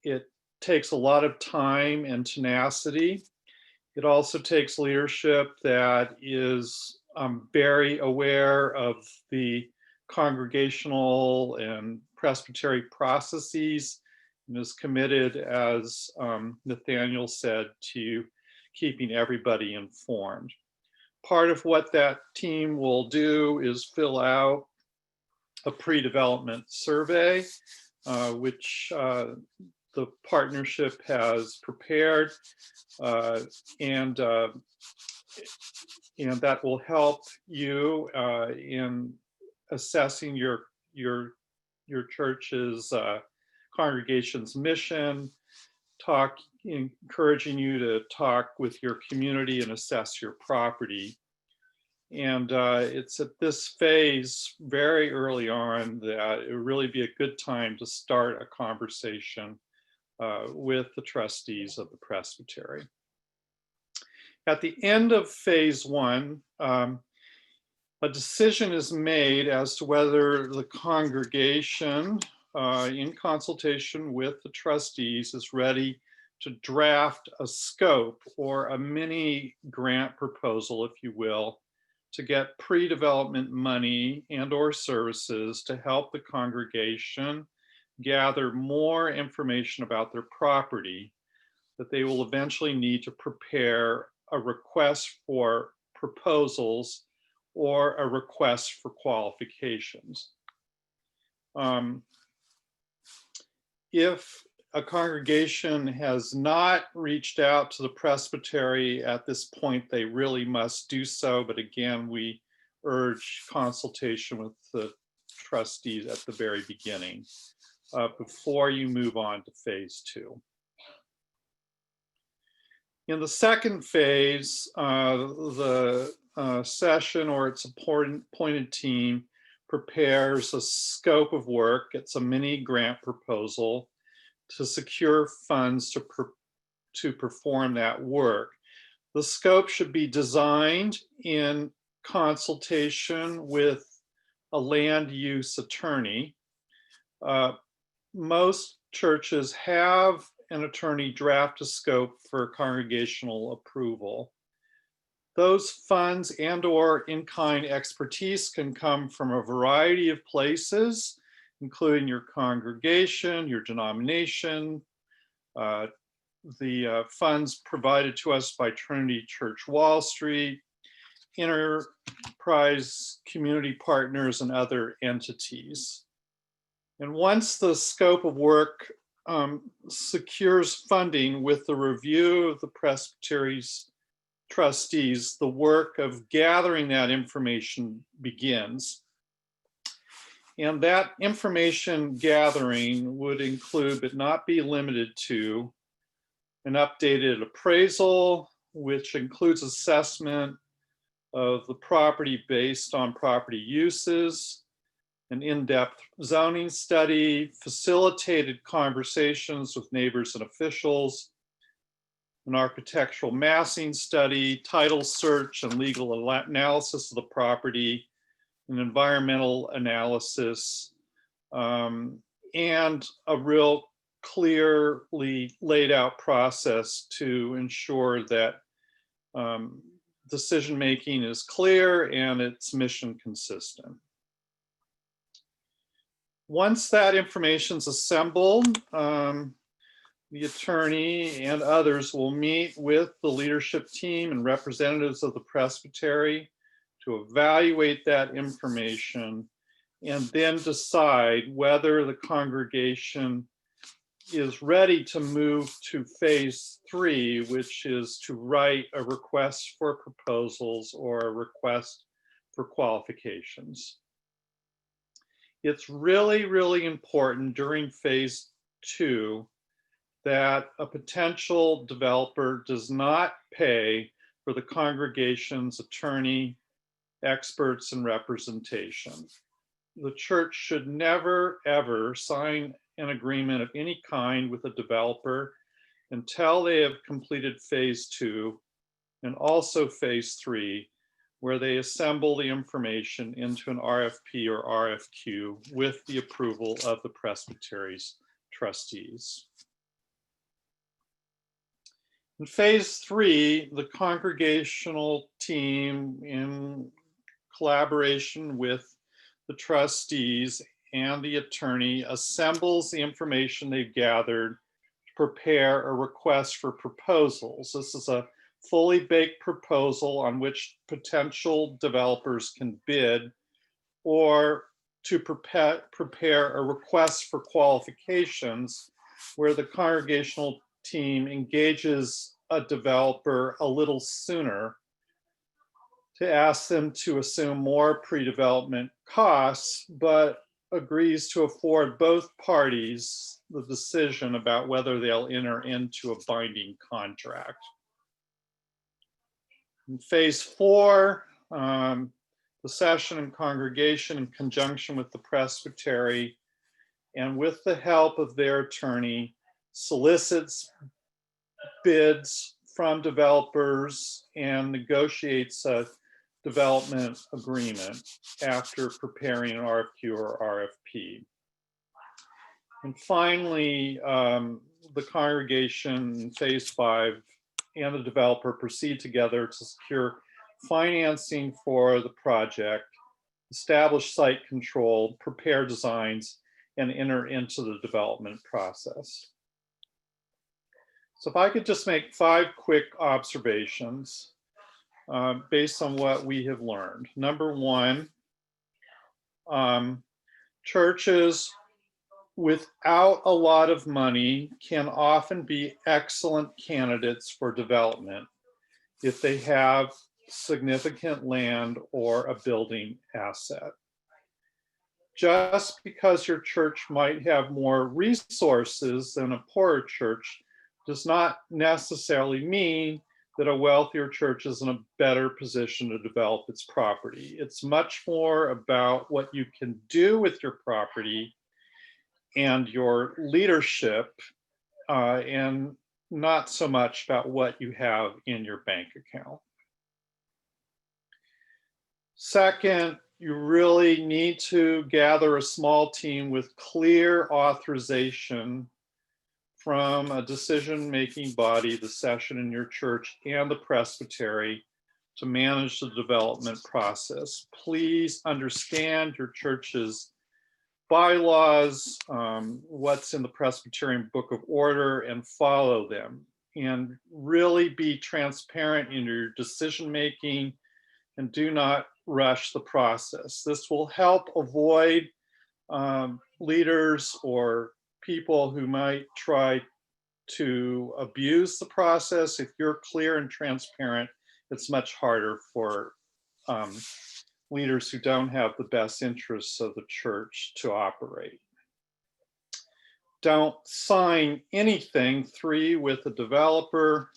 It takes a lot of time and tenacity. It also takes leadership that is very aware of the congregational and presbytery processes and is committed, as Nathaniel said, to keeping everybody informed. Part of what that team will do is fill out a pre-development survey, which the partnership has prepared, and that will help you in assessing your church's congregation's mission, encouraging you to talk with your community and assess your property. And it's at this phase very early on that it would really be a good time to start a conversation with the trustees of the presbytery. At the end of phase 1, a decision is made as to whether the congregation, in consultation with the trustees, is ready to draft a scope or a mini grant proposal, if you will, to get pre-development money and or services to help the congregation gather more information about their property that they will eventually need to prepare a request for proposals or a request for qualifications. If a congregation has not reached out to the presbytery at this point, they really must do so. But again, we urge consultation with the trustees at the very beginning before you move on to phase 2. In the second phase, the session or its appointed team prepares a scope of work. It's a mini grant proposal to secure funds to perform that work. The scope should be designed in consultation with a land use attorney. Most churches have an attorney draft a scope for congregational approval. Those funds and/or in-kind expertise can come from a variety of places, including your congregation, your denomination, the funds provided to us by Trinity Church Wall Street, enterprise community partners, and other entities. And once the scope of work secures funding with the review of the Presbytery's trustees, the work of gathering that information begins. And that information gathering would include, but not be limited to, an updated appraisal, which includes assessment of the property based on property uses, an in-depth zoning study, facilitated conversations with neighbors and officials, an architectural massing study, title search and legal analysis of the property, an environmental analysis, and a real clearly laid out process to ensure that decision-making is clear and it's mission consistent. Once that information's assembled, the attorney and others will meet with the leadership team and representatives of the Presbytery to evaluate that information and then decide whether the congregation is ready to move to phase 3, which is to write a request for proposals or a request for qualifications. It's really, really important during phase 2 that a potential developer does not pay for the congregation's attorney, experts, and representation. The church should never, ever sign an agreement of any kind with a developer until they have completed phase 2 and also phase 3, where they assemble the information into an RFP or RFQ with the approval of the Presbytery's trustees. In phase 3, the congregational team, in collaboration with the trustees and the attorney, assembles the information they've gathered to prepare a request for proposals. This is a fully baked proposal on which potential developers can bid, or to prepare a request for qualifications where the congregational team engages a developer a little sooner to ask them to assume more pre-development costs, but agrees to afford both parties the decision about whether they'll enter into a binding contract. In phase 4, the session and congregation, in conjunction with the Presbytery and with the help of their attorney, solicits bids from developers and negotiates a development agreement after preparing an RFQ or RFP. And finally, the congregation in phase 5 and the developer proceed together to secure financing for the project, establish site control, prepare designs, and enter into the development process. So if I could just make 5 quick observations based on what we have learned. Number 1, churches without a lot of money can often be excellent candidates for development if they have significant land or a building asset. Just because your church might have more resources than a poorer church does not necessarily mean that a wealthier church is in a better position to develop its property. It's much more about what you can do with your property and your leadership and not so much about what you have in your bank account. Second, you really need to gather a small team with clear authorization from a decision-making body, the session in your church and the presbytery, to manage the development process. Please understand your church's bylaws, what's in the Presbyterian Book of Order, and follow them. And really be transparent in your decision-making, and do not rush the process. This will help avoid leaders or people who might try to abuse the process. If you're clear and transparent, it's much harder for leaders who don't have the best interests of the church to operate. Don't sign anything, 3, with a developer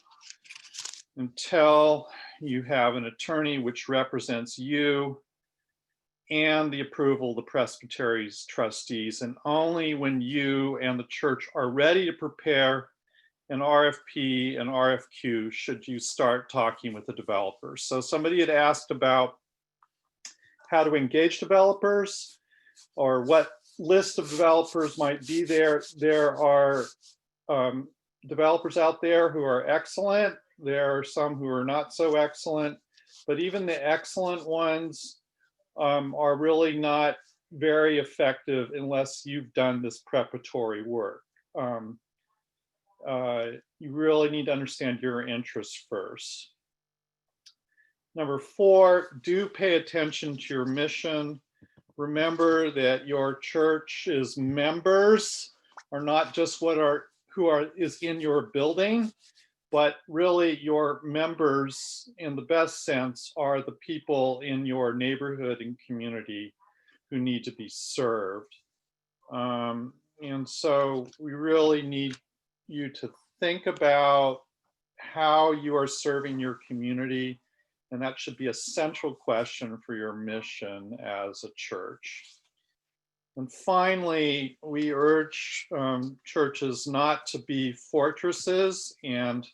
until you have an attorney which represents you and the approval of the presbytery's trustees, and only when you and the church are ready to prepare an RFP and RFQ should you start talking with the developers. So somebody had asked about how to engage developers or what list of developers might be there. There are developers out there who are excellent. There are some who are not so excellent, but even the excellent ones are really not very effective unless you've done this preparatory work. You really need to understand your interests first. Number 4, do pay attention to your mission. Remember that your church's members are not just who is in your building, but really your members in the best sense are the people in your neighborhood and community who need to be served. And so we really need you to think about how you are serving your community, and that should be a central question for your mission as a church. And finally, we urge churches not to be fortresses and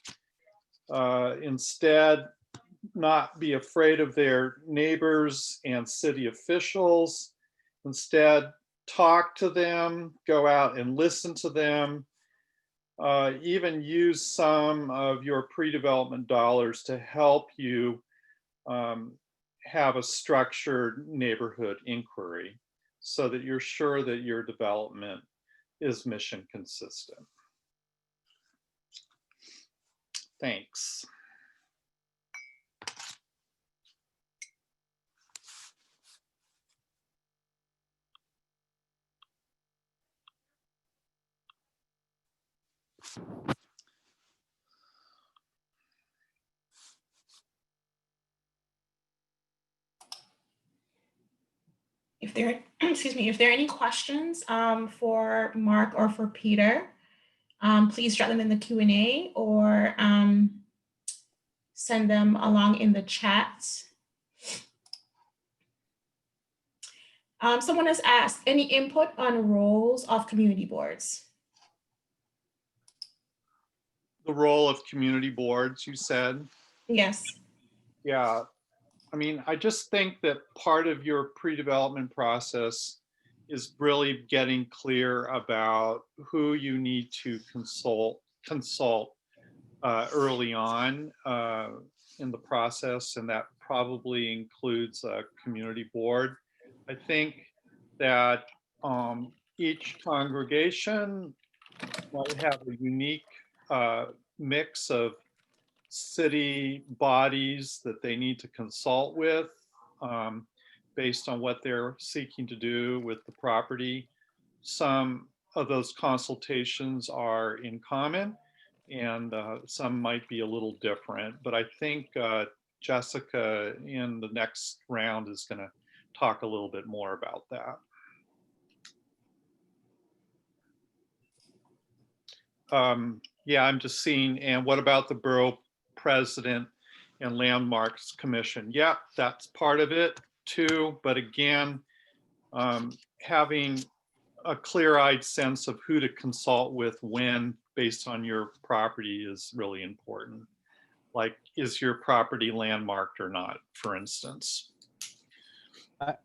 instead not be afraid of their neighbors and city officials. Instead, talk to them, go out and listen to them, even use some of your pre-development dollars to help you have a structured neighborhood inquiry so that you're sure that your development is mission consistent. Thanks. If there, excuse me, if there are any questions for Mark or for Peter, please drop them in the Q&A or send them along in the chat. Someone has asked, any input on roles of community boards? The role of community boards, you said? Yes. Yeah. I mean, I just think that part of your pre-development process is really getting clear about who you need to consult early on in the process, and that probably includes a community board. I think that each congregation might have a unique mix of city bodies that they need to consult with based on what they're seeking to do with the property. Some of those consultations are in common and some might be a little different, but I think Jessica in the next round is going to talk a little bit more about that. Yeah, I'm just seeing, and what about the borough president and landmarks commission? Yeah, that's part of it too. But again, having a clear-eyed sense of who to consult with when based on your property is really important. Like, is your property landmarked or not, for instance?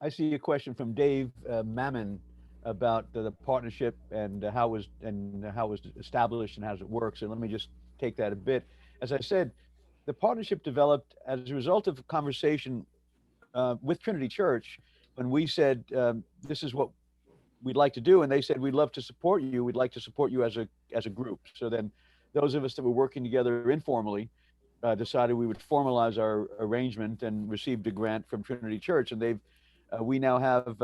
I see a question from Dave Mammon about the partnership and how it was established and how it works. And let me just take that a bit. As I said, the partnership developed as a result of a conversation with Trinity Church when we said this is what we'd like to do, and they said we'd love to support you. We'd like to support you as a group. So then, those of us that were working together informally decided we would formalize our arrangement and received a grant from Trinity Church, and we now have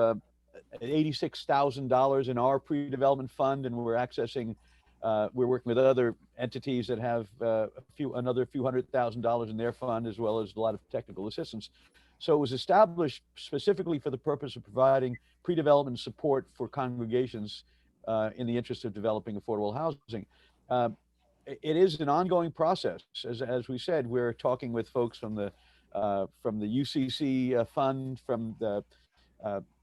$86,000 in our pre-development fund, and we're working with other entities that have another few $100,000 in their fund, as well as a lot of technical assistance. So it was established specifically for the purpose of providing pre-development support for congregations in the interest of developing affordable housing. It is an ongoing process. As we said, we're talking with folks from the UCC fund, from the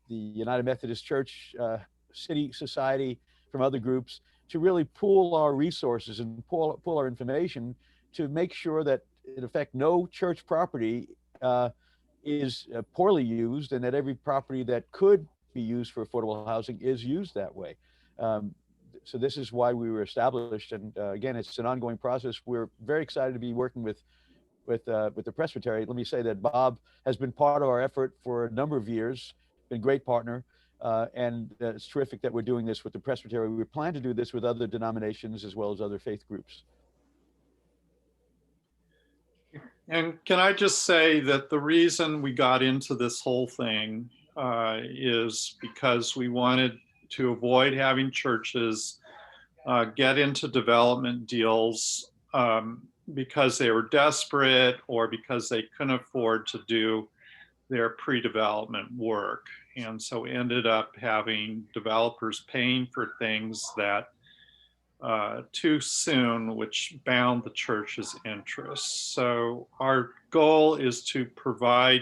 United Methodist Church City Society, from other groups, to really pool our resources and pool our information to make sure that, in effect, no church property is poorly used, and that every property that could be used for affordable housing is used that way. So this is why we were established, and again, it's an ongoing process. We're very excited to be working with the Presbyterian. Let me say that Bob has been part of our effort for a number of years, been a great partner, and it's terrific that we're doing this with the Presbyterian. We plan to do this with other denominations as well as other faith groups. And can I just say that the reason we got into this whole thing is because we wanted to avoid having churches get into development deals because they were desperate or because they couldn't afford to do their pre-development work. And so we ended up having developers paying for things that too soon, which bound the church's interests. So our goal is to provide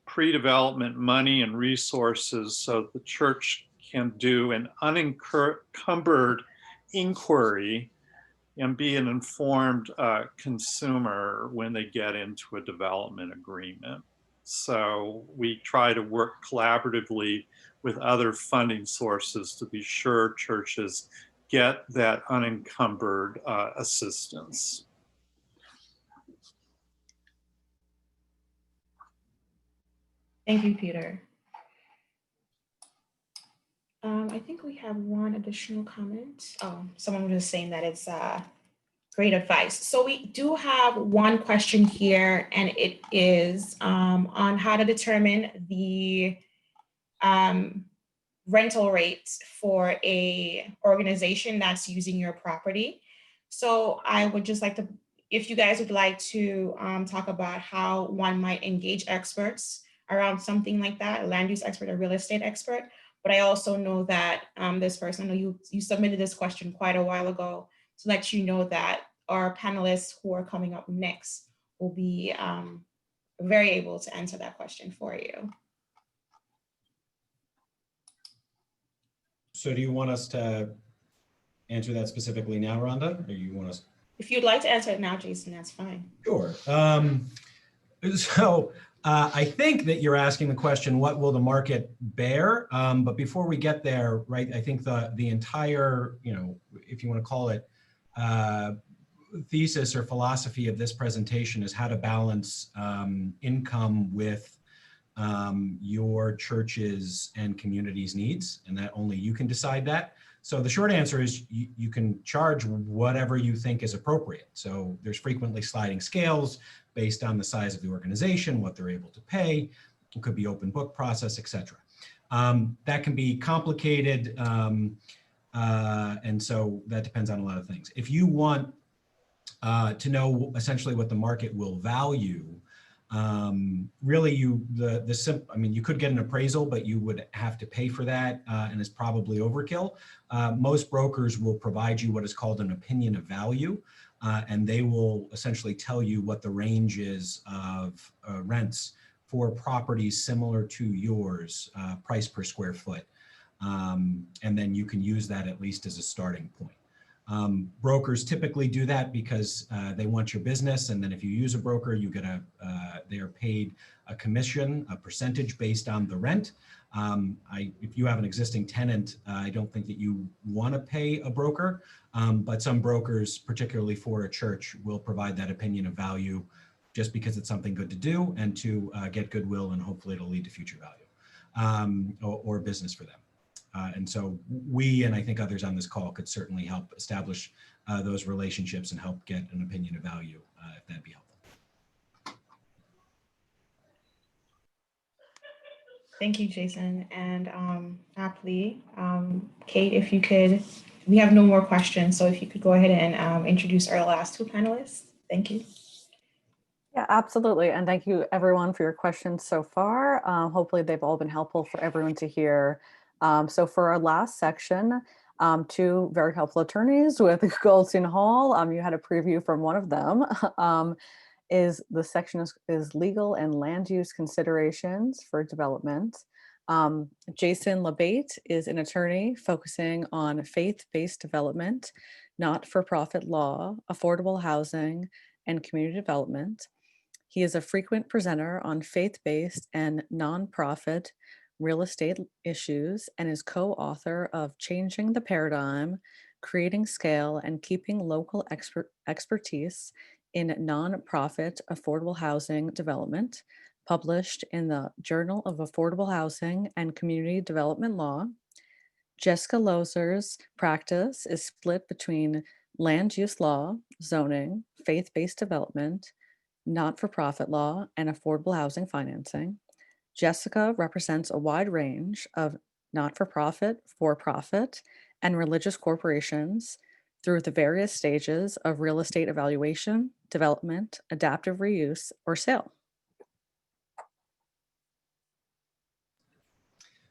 pre-development money and resources so the church can do an unencumbered inquiry and be an informed consumer when they get into a development agreement. So we try to work collaboratively with other funding sources to be sure churches get that unencumbered assistance. Thank you, Peter. I think we have one additional comment. Oh, someone was just saying that it's great advice. So we do have one question here, and it is on how to determine the rental rates for a organization that's using your property. So I would just like to, if you guys would like to talk about how one might engage experts around something like that, a land use expert, a real estate expert. But I also know that this person, I know you submitted this question quite a while ago, to let you know that our panelists who are coming up next will be very able to answer that question for you. So do you want us to answer that specifically now, Rhonda, or you want us? If you'd like to answer it now, Jason, that's fine. Sure. So I think that you're asking the question, what will the market bear? But before we get there, right, I think the entire, if you want to call it thesis or philosophy of this presentation is how to balance income with your church's and community's needs, and that only you can decide that. So the short answer is you can charge whatever you think is appropriate. So there's frequently sliding scales based on the size of the organization, what they're able to pay. It could be open book process, et cetera. That can be complicated, and so that depends on a lot of things. If you want to know essentially what the market will value, really you could get an appraisal, but you would have to pay for that, and it's probably overkill. Most brokers will provide you what is called an opinion of value, and they will essentially tell you what the range is of rents for properties similar to yours, price per square foot. And then you can use that at least as a starting point. Brokers typically do that because they want your business, and then if you use a broker, you get they are paid a commission, a percentage based on the rent. If you have an existing tenant, I don't think that you want to pay a broker, but some brokers, particularly for a church, will provide that opinion of value just because it's something good to do and to get goodwill, and hopefully it'll lead to future value or business for them. And so we, and I think others on this call, could certainly help establish those relationships and help get an opinion of value, if that'd be helpful. Thank you, Jason. And happily, Kate, if you could, we have no more questions. So if you could go ahead and introduce our last two panelists. Thank you. Yeah, absolutely. And thank you everyone for your questions so far. Hopefully they've all been helpful for everyone to hear. So for our last section, two very helpful attorneys with Goldstein Hall, you had a preview from one of them, the section is legal and land use considerations for development. Jason Labate is an attorney focusing on faith-based development, not-for-profit law, affordable housing, and community development. He is a frequent presenter on faith-based and nonprofit real estate issues and is co-author of Changing the Paradigm, Creating Scale and Keeping Local Expertise in Nonprofit Affordable Housing Development, published in the Journal of Affordable Housing and Community Development Law. Jessica Loser's practice is split between land use law, zoning, faith-based development, not-for-profit law, and affordable housing financing. Jessica represents a wide range of not-for-profit, for-profit, and religious corporations through the various stages of real estate evaluation, development, adaptive reuse, or sale.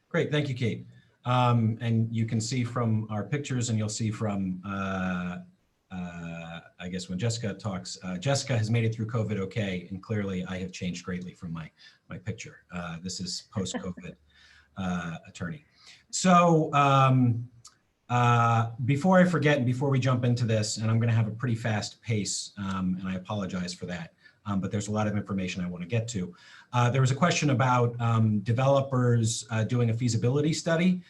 Great, thank you, Kate. And you can see from our pictures, and you'll see from, I guess when Jessica talks, Jessica has made it through COVID okay, and clearly I have changed greatly from my picture. This is post-COVID attorney. So before I forget, and before we jump into this, and I'm going to have a pretty fast pace, and I apologize for that, but there's a lot of information I want to get to. There was a question about developers doing a feasibility study.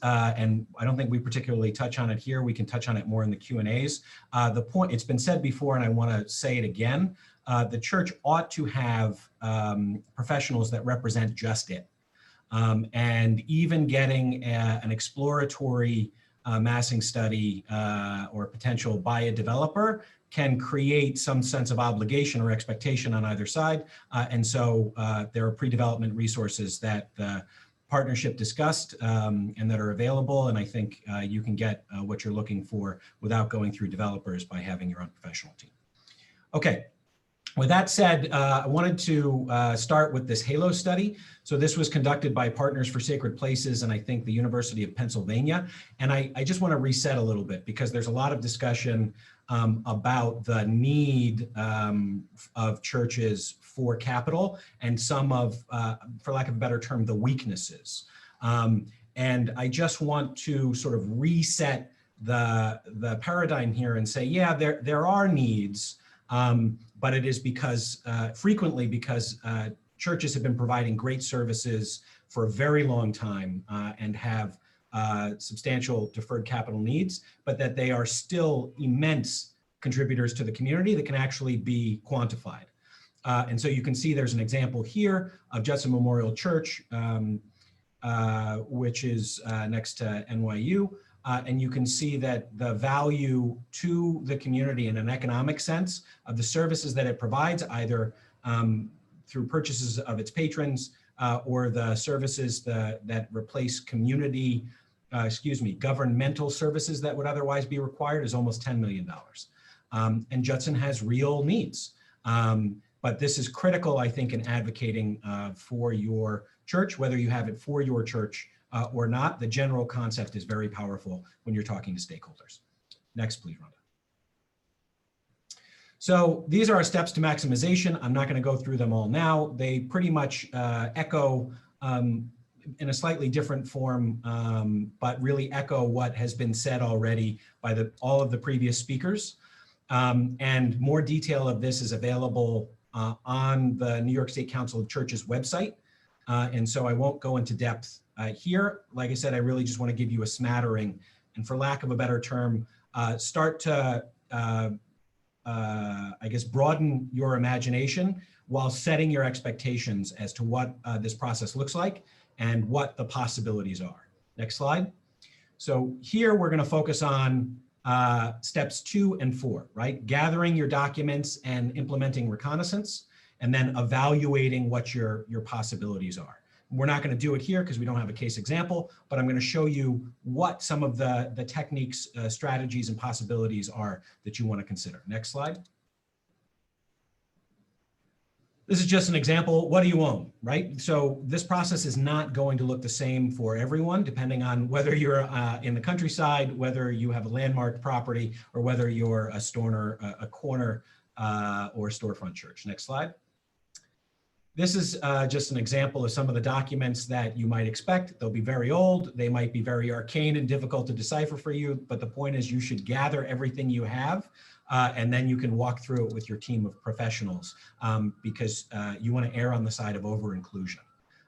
And I don't think we particularly touch on it here. We can touch on it more in the Q&As. The point, it's been said before, and I want to say it again, the church ought to have professionals that represent just it. And even getting an exploratory massing study or potential by a developer can create some sense of obligation or expectation on either side. And so there are pre-development resources that the partnership discussed and that are available. And I think you can get what you're looking for without going through developers by having your own professional team. Okay. With that said, I wanted to start with this HALO study. So this was conducted by Partners for Sacred Places and I think the University of Pennsylvania. And I just want to reset a little bit because there's a lot of discussion about the need of churches for capital and some of, for lack of a better term, the weaknesses. And I just want to sort of reset the paradigm here and say, yeah, there are needs. But it is because, frequently because churches have been providing great services for a very long time and have substantial deferred capital needs, but that they are still immense contributors to the community that can actually be quantified. And so you can see there's an example here of Judson Memorial Church, which is next to NYU. And you can see that the value to the community in an economic sense of the services that it provides, either through purchases of its patrons or the services that replace governmental services that would otherwise be required, is almost $10 million. And Judson has real needs. But this is critical, I think, in advocating for your church, whether you have it for your church or not. The general concept is very powerful when you're talking to stakeholders. Next, please, Rhonda. So these are our steps to maximization. I'm not going to go through them all now. They pretty much echo in a slightly different form, but really echo what has been said already by all of the previous speakers. And more detail of this is available on the New York State Council of Churches website. And so I won't go into depth here. Like I said, I really just want to give you a smattering, and for lack of a better term, start to, I guess, broaden your imagination while setting your expectations as to what this process looks like and what the possibilities are. Next slide. So here we're going to focus on steps 2 and 4, right? Gathering your documents and implementing reconnaissance, and then evaluating what your possibilities are. We're not going to do it here because we don't have a case example, but I'm going to show you what some of the techniques, strategies, and possibilities are that you want to consider. Next slide. This is just an example. What do you own, right? So this process is not going to look the same for everyone, depending on whether you're in the countryside, whether you have a landmarked property, or whether you're a corner or storefront church. Next slide. This is just an example of some of the documents that you might expect. They'll be very old. They might be very arcane and difficult to decipher for you, but the point is you should gather everything you have, and then you can walk through it with your team of professionals, because you want to err on the side of over-inclusion.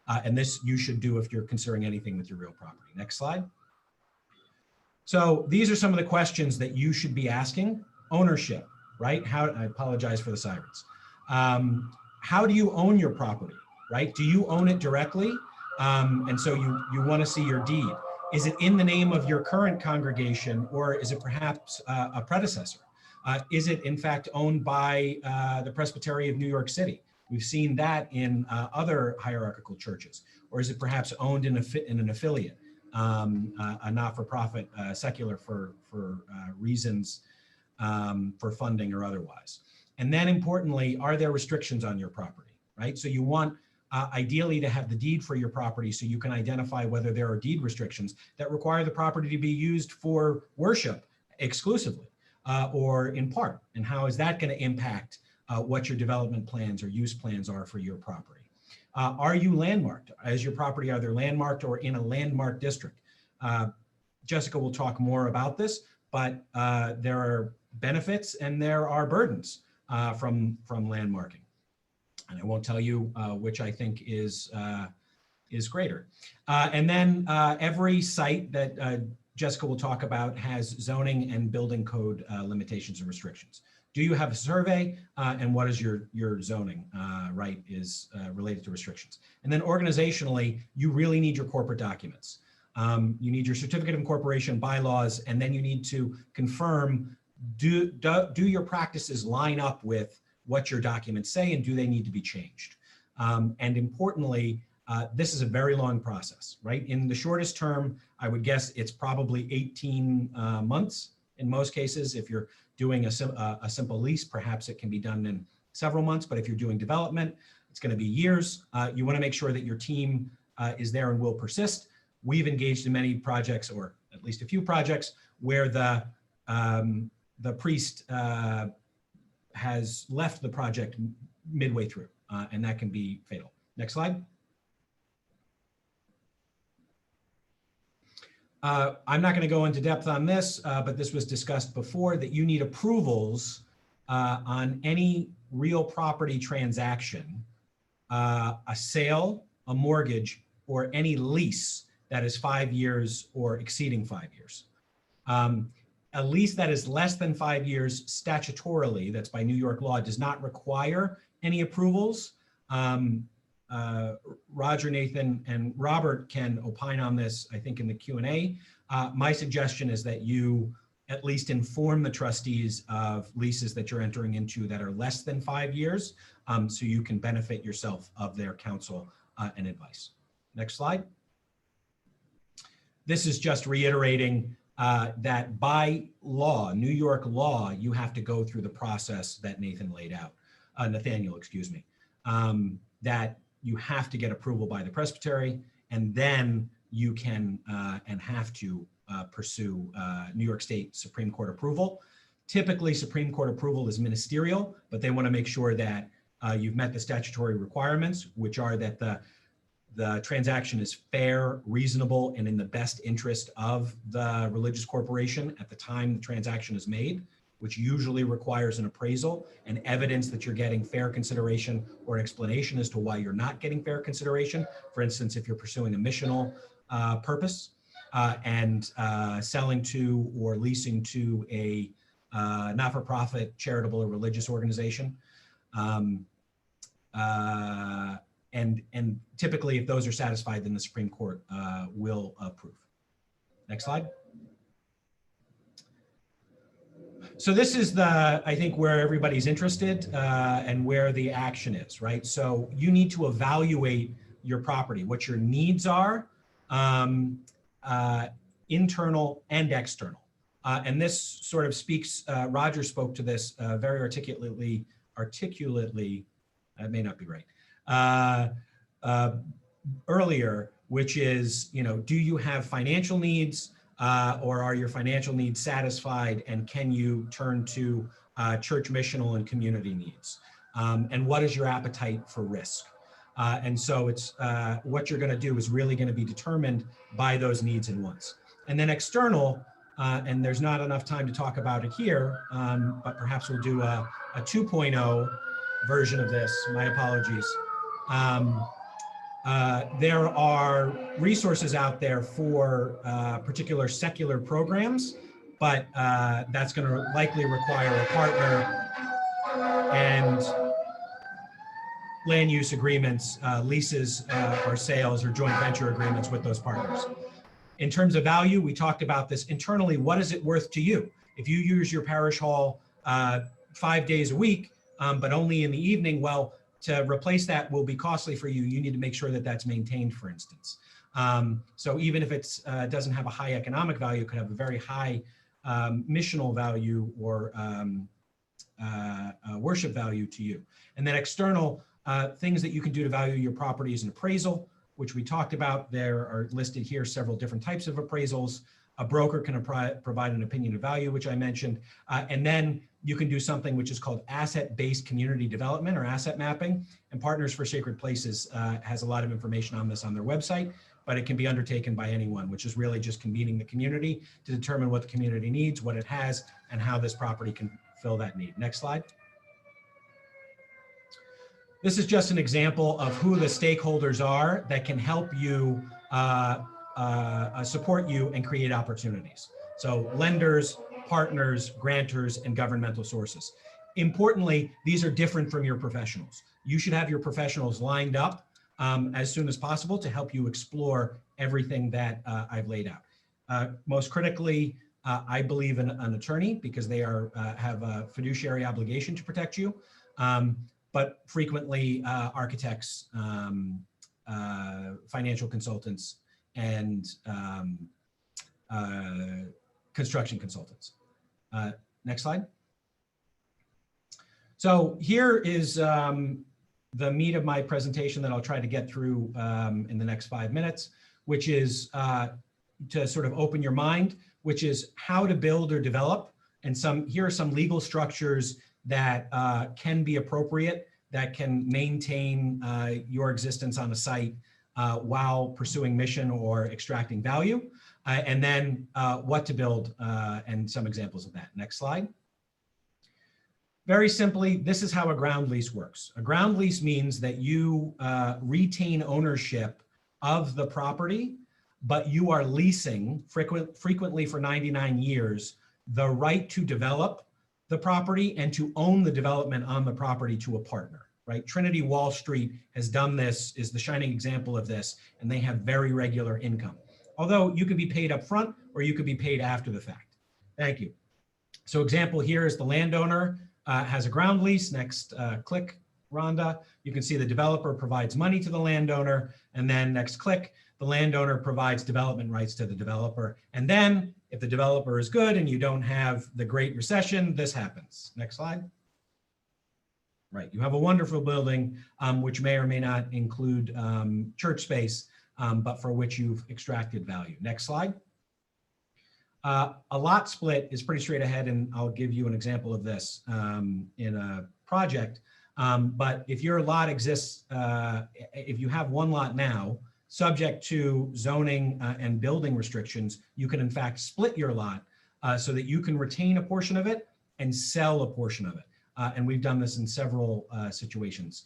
And this you should do if you're considering anything with your real property. Next slide. So these are some of the questions that you should be asking. Ownership, right? I apologize for the sirens. How do you own your property, right? Do you own it directly? And so you want to see your deed. Is it in the name of your current congregation, or is it perhaps a predecessor? Is it in fact owned by the Presbyterian of New York City? We've seen that in other hierarchical churches. Or is it perhaps owned in an affiliate, a not-for-profit, secular for reasons for funding or otherwise? And then importantly, are there restrictions on your property, right? So you want ideally to have the deed for your property so you can identify whether there are deed restrictions that require the property to be used for worship exclusively or in part. And how is that going to impact what your development plans or use plans are for your property? Are you landmarked? Is your property either landmarked or in a landmarked district? Jessica will talk more about this, but there are benefits and there are burdens from landmarking. And I won't tell you which I think is greater. And then every site that Jessica will talk about has zoning and building code limitations and restrictions. Do you have a survey, and what is your zoning right is related to restrictions? And then organizationally, you really need your corporate documents. You need your certificate of incorporation, bylaws, and then you need to confirm, do your practices line up with what your documents say, and do they need to be changed? And importantly, this is a very long process, right? In the shortest term, I would guess it's probably 18 months in most cases. If you're doing a simple lease, perhaps it can be done in several months, but if you're doing development, it's going to be years. You want to make sure that your team is there and will persist. We've engaged in many projects, or at least a few projects, where the priest has left the project midway through, and that can be fatal. Next slide. I'm not going to go into depth on this, but this was discussed before, that you need approvals on any real property transaction, a sale, a mortgage, or any lease that is 5 years or exceeding 5 years. A lease that is less than 5 years statutorily, that's by New York law, does not require any approvals. Roger, Nathan, and Robert can opine on this, I think, in the Q&A. My suggestion is that you at least inform the trustees of leases that you're entering into that are less than 5 years, so you can benefit yourself of their counsel and advice. Next slide. This is just reiterating that by law, New York law, you have to go through the process that Nathan laid out, Nathaniel, excuse me, that you have to get approval by the presbytery, and then you can and have to pursue New York State Supreme Court approval. Typically, Supreme Court approval is ministerial, but they want to make sure that you've met the statutory requirements, which are that the transaction is fair, reasonable, and in the best interest of the religious corporation at the time the transaction is made, which usually requires an appraisal and evidence that you're getting fair consideration or an explanation as to why you're not getting fair consideration. For instance, if you're pursuing a missional purpose and selling to or leasing to a not-for-profit, charitable, or religious organization. And typically, if those are satisfied, then the Supreme Court will approve. Next slide. So this is I think, where everybody's interested and where the action is, right? So you need to evaluate your property, what your needs are, internal and external. And this sort of speaks, Roger spoke to this very articulately, it may not be right, earlier, which is, do you have financial needs or are your financial needs satisfied, and can you turn to church missional and community needs? And what is your appetite for risk? And so it's what you're going to do is really going to be determined by those needs and wants. And then external, and there's not enough time to talk about it here, but perhaps we'll do a 2.0 version of this. My apologies. There are resources out there for particular secular programs, but that's going to likely require a partner and land use agreements, leases or sales or joint venture agreements with those partners. In terms of value, we talked about this internally. What is it worth to you? If you use your parish hall 5 days a week, but only in the evening, well, to replace that will be costly for you. You need to make sure that that's maintained, for instance. So even if it doesn't have a high economic value, it could have a very high missional value or worship value to you. And then external things that you can do to value your property is an appraisal, which we talked about. There are listed here several different types of appraisals. A broker can provide an opinion of value, which I mentioned. And then you can do something which is called asset-based community development or asset mapping. And Partners for Sacred Places has a lot of information on this on their website, but it can be undertaken by anyone, which is really just convening the community to determine what the community needs, what it has, and how this property can fill that need. Next slide. This is just an example of who the stakeholders are that can help you support you and create opportunities. So lenders, partners, grantors, and governmental sources. Importantly, these are different from your professionals. You should have your professionals lined up as soon as possible to help you explore everything that I've laid out. Most critically, I believe in an attorney because they have a fiduciary obligation to protect you. But frequently architects, financial consultants, and construction consultants. Next slide. So here is the meat of my presentation that I'll try to get through in the next 5 minutes, which is to sort of open your mind, which is how to build or develop. And here are some legal structures that can be appropriate, that can maintain your existence on a site while pursuing mission or extracting value, and then what to build and some examples of that. Next slide. Very simply, this is how a ground lease works. A ground lease means that you retain ownership of the property, but you are leasing frequently for 99 years, the right to develop the property and to own the development on the property to a partner, right? Trinity Wall Street has done this, is the shining example of this, and they have very regular income. Although you could be paid up front or you could be paid after the fact. Thank you. So example here is the landowner has a ground lease. Next click, Rhonda. You can see the developer provides money to the landowner, and then next click, the landowner provides development rights to the developer. And then if the developer is good and you don't have the Great Recession, this happens. Next slide. Right, you have a wonderful building, which may or may not include church space, but for which you've extracted value. Next slide. A lot split is pretty straight ahead, and I'll give you an example of this in a project. But if your lot exists, if you have one lot now, subject to zoning and building restrictions, you can in fact split your lot so that you can retain a portion of it and sell a portion of it. And we've done this in several situations.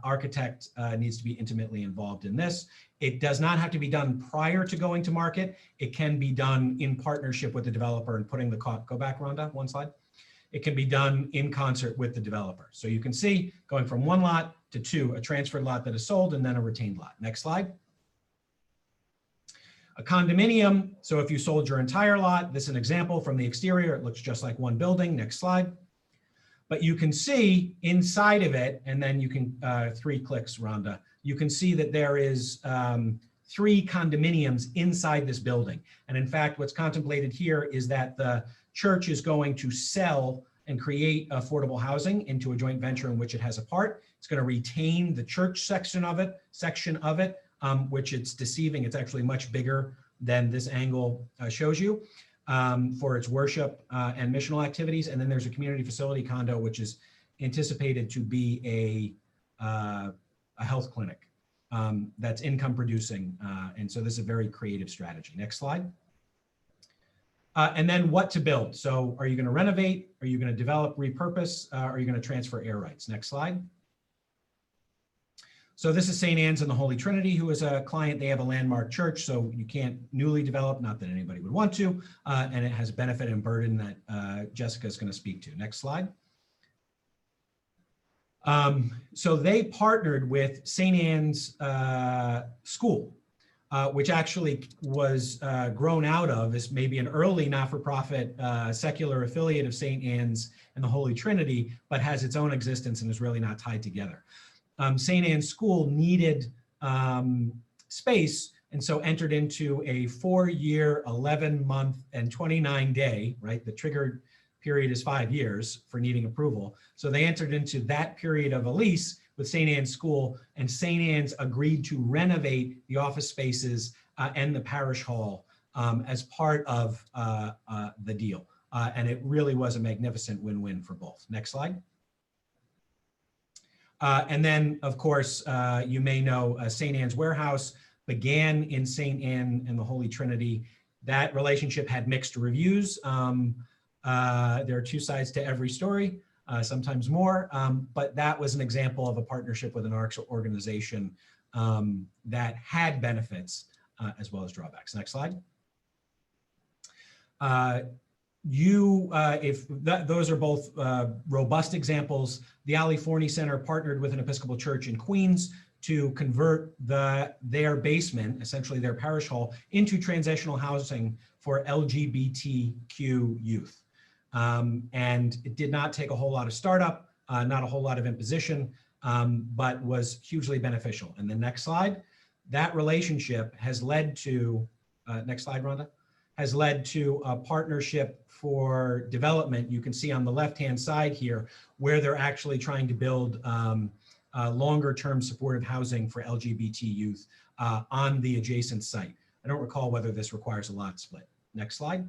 Architect needs to be intimately involved in this. It does not have to be done prior to going to market. It can be done in partnership with the developer and putting the cost, go back, Rhonda, one slide. It can be done in concert with the developer. So you can see going from one lot to two, a transferred lot that is sold and then a retained lot. Next slide. A condominium, so if you sold your entire lot, this is an example from the exterior, it looks just like one building. Next slide. But you can see inside of it, and then you can, 3 clicks, Rhonda, you can see that there is 3 condominiums inside this building. And in fact, what's contemplated here is that the church is going to sell and create affordable housing into a joint venture in which it has a part. It's going to retain the church section of it, which it's deceiving. It's actually much bigger than this angle shows you for its worship and missional activities. And then there's a community facility condo, which is anticipated to be a health clinic that's income producing. And so this is a very creative strategy. Next slide. And then what to build. So are you going to renovate? Are you going to develop, repurpose? Are you going to transfer air rights? Next slide. So this is St. Anne's and the Holy Trinity, who is a client. They have a landmark church, so you can't newly develop, not that anybody would want to, and it has a benefit and burden that Jessica is going to speak to. Next slide. So they partnered with St. Anne's School, which actually was grown out of as maybe an early not-for-profit secular affiliate of St. Anne's and the Holy Trinity, but has its own existence and is really not tied together. St. Anne's School needed space, and so entered into a 4-year, 11-month, and 29-day, right? The triggered period is 5 years for needing approval. So they entered into that period of a lease with St. Anne's School, and St. Anne's agreed to renovate the office spaces and the parish hall as part of the deal. And it really was a magnificent win-win for both. Next slide. And then, of course, you may know St. Anne's Warehouse began in St. Anne and the Holy Trinity. That relationship had mixed reviews. There are 2 sides to every story, sometimes more, but that was an example of a partnership with an arts organization that had benefits as well as drawbacks. Next slide. Those are both robust examples. The Ali Forney Center partnered with an Episcopal church in Queens to convert their basement, essentially their parish hall, into transitional housing for LGBTQ youth. And it did not take a whole lot of startup, not a whole lot of imposition, but was hugely beneficial. And the next slide, that relationship has led to, next slide, Rhonda, has led to a partnership for development. You can see on the left-hand side here, where they're actually trying to build longer-term supportive housing for LGBT youth on the adjacent site. I don't recall whether this requires a lot split. Next slide.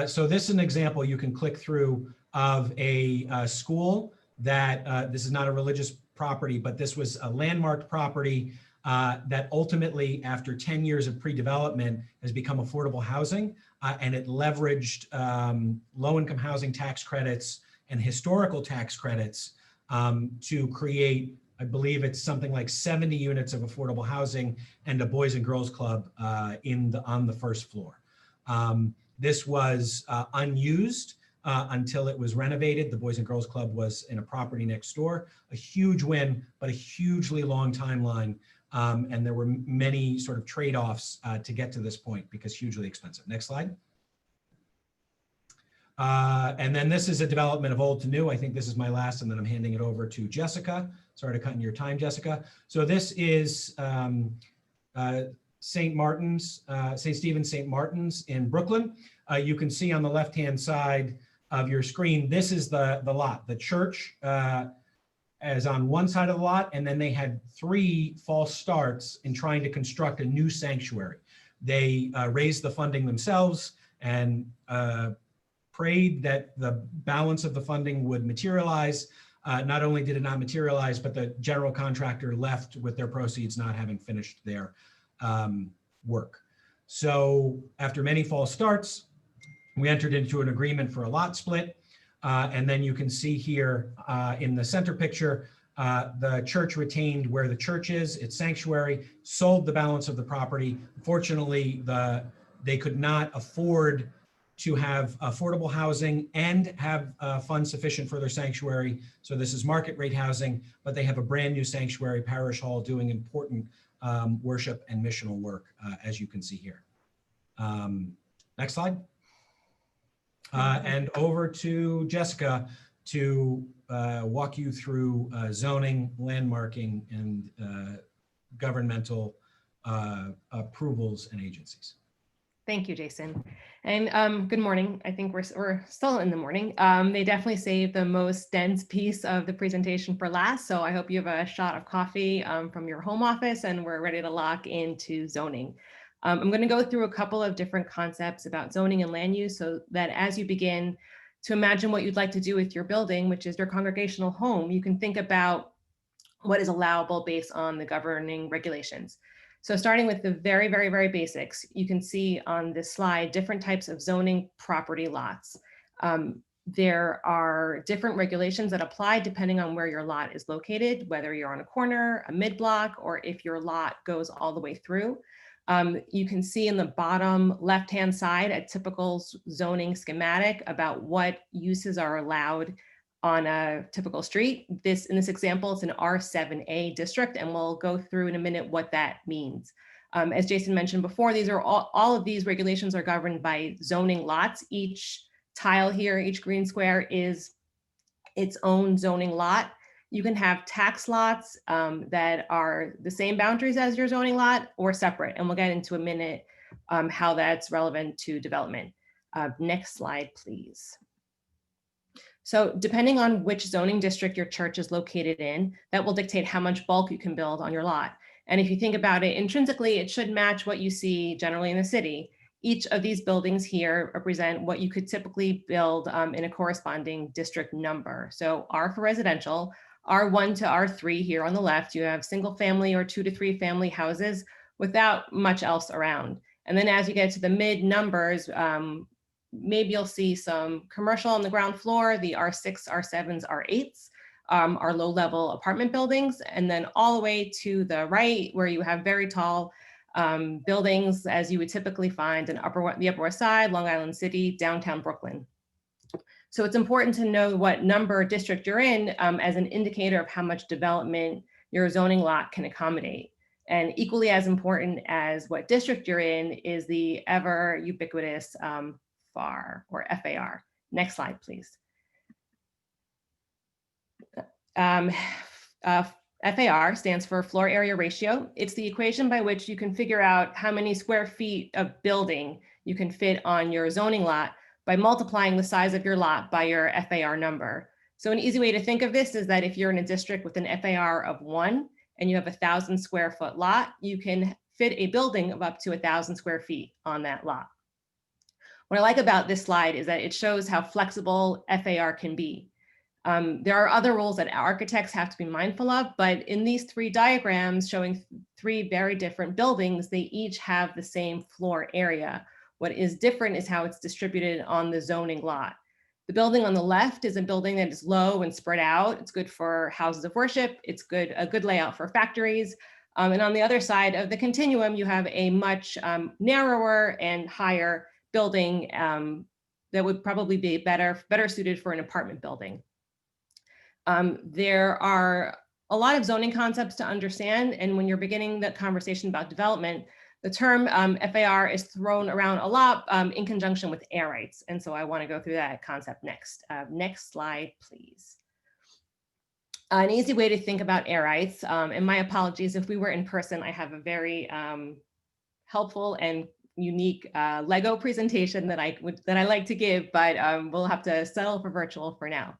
So this is an example you can click through of a school that, this is not a religious property, but this was a landmarked property that ultimately, after 10 years of pre-development, has become affordable housing, and it leveraged low-income housing tax credits and historical tax credits to create, I believe it's something like 70 units of affordable housing and a Boys and Girls Club on the first floor. This was unused until it was renovated. The Boys and Girls Club was in a property next door. A huge win, but a hugely long timeline. And there were many sort of trade-offs to get to this point because hugely expensive. Next slide. And then this is a development of old to new. I think this is my last, and then I'm handing it over to Jessica. Sorry to cut in your time, Jessica. So this is St. Martin's, St. Stephen's St. Martin's in Brooklyn. You can see on the left-hand side of your screen, this is the lot. The church is on one side of the lot, and then they had 3 false starts in trying to construct a new sanctuary. They raised the funding themselves and prayed that the balance of the funding would materialize. Not only did it not materialize, but the general contractor left with their proceeds not having finished their work. So after many false starts, we entered into an agreement for a lot split. And then you can see here in the center picture, the church retained where the church is, its sanctuary, sold the balance of the property. Fortunately, they could not afford to have affordable housing and have funds sufficient for their sanctuary. So this is market rate housing, but they have a brand new sanctuary parish hall doing important worship and missional work, as you can see here. Next slide. And over to Jessica to walk you through zoning, landmarking, and governmental approvals and agencies. Thank you, Jason. And good morning. I think we're still in the morning. They definitely saved the most dense piece of the presentation for last. So I hope you have a shot of coffee from your home office and we're ready to lock into zoning. I'm going to go through a couple of different concepts about zoning and land use so that as you begin to imagine what you'd like to do with your building, which is your congregational home, you can think about what is allowable based on the governing regulations. So starting with the very, very, very basics, you can see on this slide different types of zoning property lots. There are different regulations that apply depending on where your lot is located, whether you're on a corner, a mid-block, or if your lot goes all the way through. You can see in the bottom left-hand side a typical zoning schematic about what uses are allowed on a typical street. In this example, it's an R7A district, and we'll go through in a minute what that means. As Jason mentioned before, these are all of these regulations are governed by zoning lots. Each tile here, each green square is its own zoning lot. You can have tax lots that are the same boundaries as your zoning lot or separate, and we'll get into a minute how that's relevant to development. Next slide, please. So depending on which zoning district your church is located in, that will dictate how much bulk you can build on your lot. And if you think about it intrinsically, it should match what you see generally in the city. Each of these buildings here represent what you could typically build in a corresponding district number. So R for residential, R1 to R3 here on the left, you have single family or 2 to 3 family houses without much else around. And then as you get to the mid numbers, maybe you'll see some commercial on the ground floor, the R6, R7s, R8s are low-level apartment buildings, and then all the way to the right where you have very tall buildings as you would typically find in the Upper West Side, Long Island City, downtown Brooklyn. So it's important to know what number district you're in as an indicator of how much development your zoning lot can accommodate. And equally as important as what district you're in is the ever ubiquitous FAR or FAR. Next slide, please. FAR stands for floor area ratio. It's the equation by which you can figure out how many square feet of building you can fit on your zoning lot by multiplying the size of your lot by your FAR number. So an easy way to think of this is that if you're in a district with an FAR of 1 and you have 1,000 square foot lot, you can fit a building of up to 1,000 square feet on that lot. What I like about this slide is that it shows how flexible FAR can be. There are other rules that architects have to be mindful of, but in these 3 diagrams showing 3 very different buildings, they each have the same floor area. What is different is how it's distributed on the zoning lot. The building on the left is a building that is low and spread out. It's good for houses of worship. It's a good layout for factories. And on the other side of the continuum, you have a much narrower and higher building that would probably be better suited for an apartment building. There are a lot of zoning concepts to understand, and when you're beginning the conversation about development, the term FAR is thrown around a lot in conjunction with air rights, and so I want to go through that concept next. Next slide, please. An easy way to think about air rights, and my apologies if we were in person, I have a very helpful and unique Lego presentation that I like to give, but we'll have to settle for virtual for now.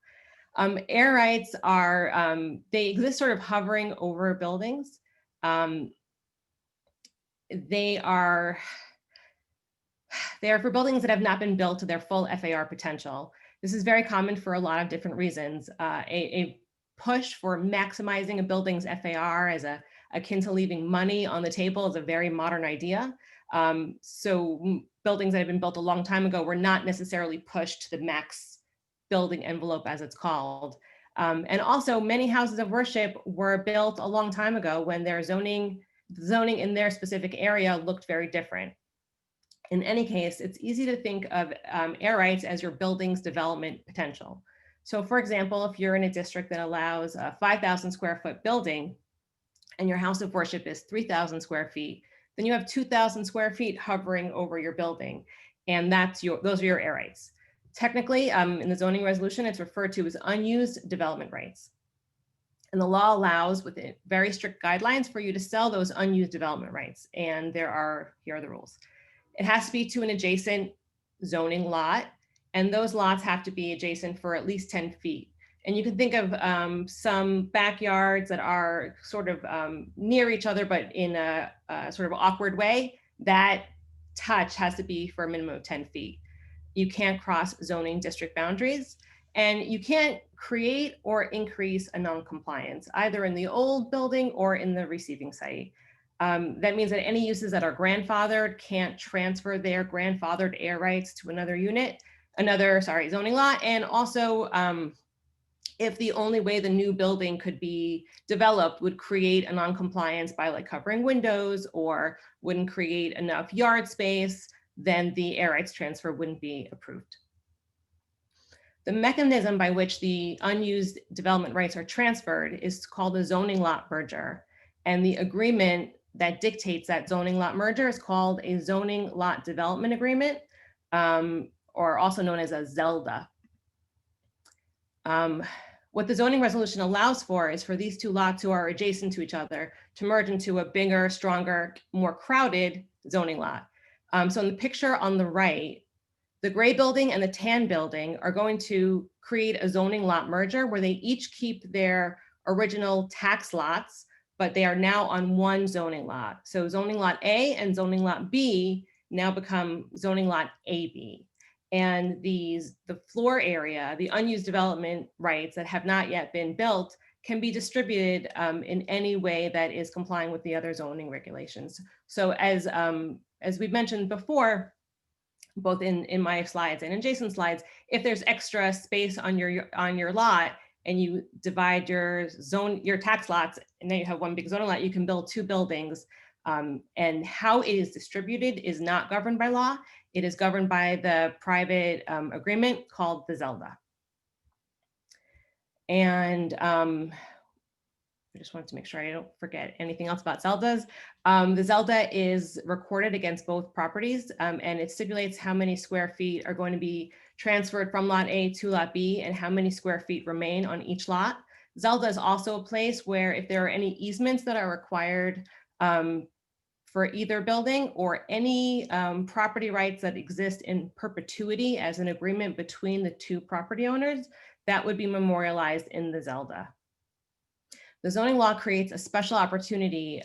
Air rights are, they exist sort of hovering over buildings. They are, They are for buildings that have not been built to their full FAR potential. This is very common for a lot of different reasons. A push for maximizing a building's FAR as akin to leaving money on the table is a very modern idea. So buildings that have been built a long time ago were not necessarily pushed to the max building envelope, as it's called. And also many houses of worship were built a long time ago when their zoning in their specific area looked very different. In any case, it's easy to think of air rights as your building's development potential. So for example, if you're in a district that allows a 5,000 square foot building and your house of worship is 3,000 square feet, then you have 2,000 square feet hovering over your building. And those are your air rights. Technically, in the zoning resolution, it's referred to as unused development rights. And the law allows, with very strict guidelines, for you to sell those unused development rights. And here are the rules. It has to be to an adjacent zoning lot, and those lots have to be adjacent for at least 10 feet. And you can think of some backyards that are sort of near each other, but in a sort of awkward way. That touch has to be for a minimum of 10 feet. You can't cross zoning district boundaries, and you can't create or increase a non-compliance, either in the old building or in the receiving site. That means that any uses that are grandfathered can't transfer their grandfathered air rights to another zoning lot. And also, if the only way the new building could be developed would create a non-compliance by like covering windows or wouldn't create enough yard space, then the air rights transfer wouldn't be approved. The mechanism by which the unused development rights are transferred is called a zoning lot merger. And the agreement that dictates that zoning lot merger is called a zoning lot development agreement, or also known as a ZELDA. What the zoning resolution allows for is for these two lots who are adjacent to each other to merge into a bigger, stronger, more crowded zoning lot. So in the picture on the right, the gray building and the tan building are going to create a zoning lot merger where they each keep their original tax lots, but they are now on one zoning lot. So zoning lot A and zoning lot B now become zoning lot AB. And the floor area, the unused development rights that have not yet been built, can be distributed in any way that is complying with the other zoning regulations. So as we've mentioned before, both in my slides and in Jason's slides, if there's extra space on your lot and you divide your tax lots, and then you have one big zoning lot, you can build two buildings. And how it is distributed is not governed by law. It is governed by the private agreement called the ZELDA. And I just wanted to make sure I don't forget anything else about ZELDAs. The ZELDA is recorded against both properties, and it stipulates how many square feet are going to be transferred from lot A to lot B and how many square feet remain on each lot. ZELDA is also a place where if there are any easements that are required for either building or any property rights that exist in perpetuity as an agreement between the two property owners, that would be memorialized in the ZELDA. The zoning law creates a special opportunity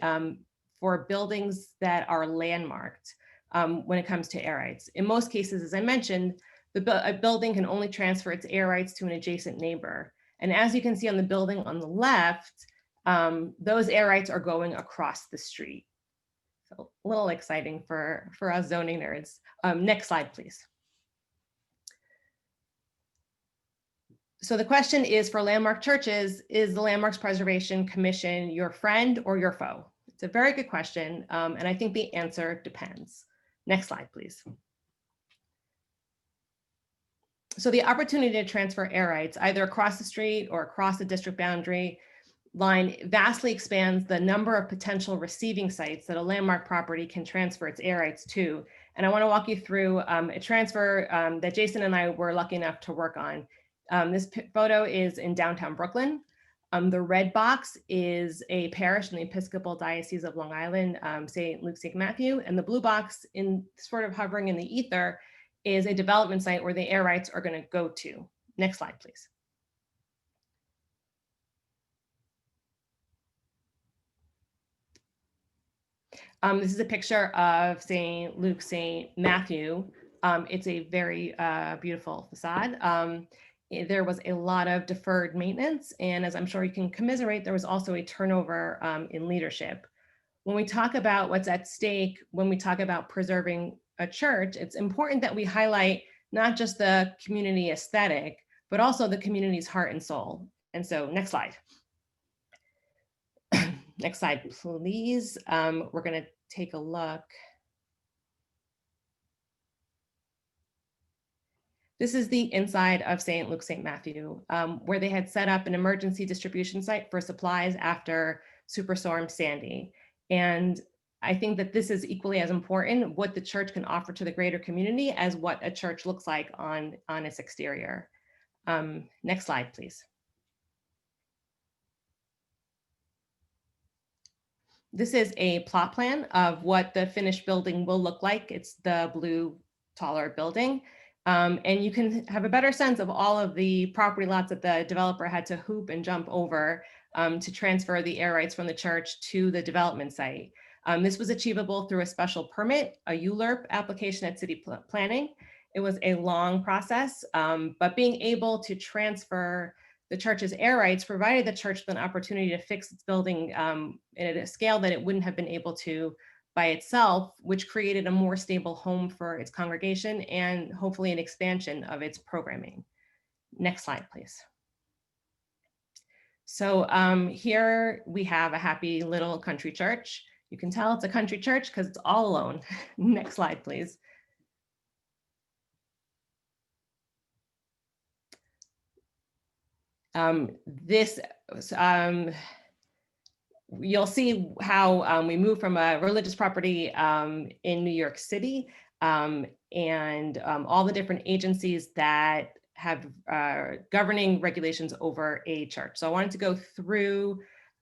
for buildings that are landmarked when it comes to air rights. In most cases, as I mentioned, a building can only transfer its air rights to an adjacent neighbor. And as you can see on the building on the left, those air rights are going across the street. So a little exciting for us zoning nerds. Next slide, please. So the question is, for landmark churches, is the Landmarks Preservation Commission your friend or your foe? It's a very good question, and I think the answer depends. Next slide, please. So the opportunity to transfer air rights either across the street or across the district boundary line vastly expands the number of potential receiving sites that a landmark property can transfer its air rights to. And I want to walk you through a transfer that Jason and I were lucky enough to work on. This photo is in downtown Brooklyn. The red box is a parish in the Episcopal Diocese of Long Island, St. Luke, St. Matthew, and the blue box in sort of hovering in the ether is a development site where the air rights are going to go to. Next slide, please. This is a picture of St. Luke, St. Matthew. It's a very beautiful facade. There was a lot of deferred maintenance, and as I'm sure you can commiserate, there was also a turnover in leadership. When we talk about what's at stake, when we talk about preserving a church, it's important that we highlight not just the community aesthetic, but also the community's heart and soul. And so next slide. Next slide, please. We're going to take a look. This is the inside of St. Luke, St. Matthew, where they had set up an emergency distribution site for supplies after Superstorm Sandy. And I think that this is equally as important, what the church can offer to the greater community as what a church looks like on its exterior. Next slide, please. This is a plot plan of what the finished building will look like. It's the blue, taller building. And you can have a better sense of all of the property lots that the developer had to hoop and jump over to transfer the air rights from the church to the development site. This was achievable through a special permit, a ULURP application at city planning. It was a long process, but being able to transfer the church's air rights provided the church with an opportunity to fix its building at a scale that it wouldn't have been able to by itself, which created a more stable home for its congregation and hopefully an expansion of its programming. Next slide, please. So here we have a happy little country church. You can tell it's a country church because it's all alone. Next slide, please. You'll see how we move from a religious property in New York City and all the different agencies that have governing regulations over a church. So I wanted to go through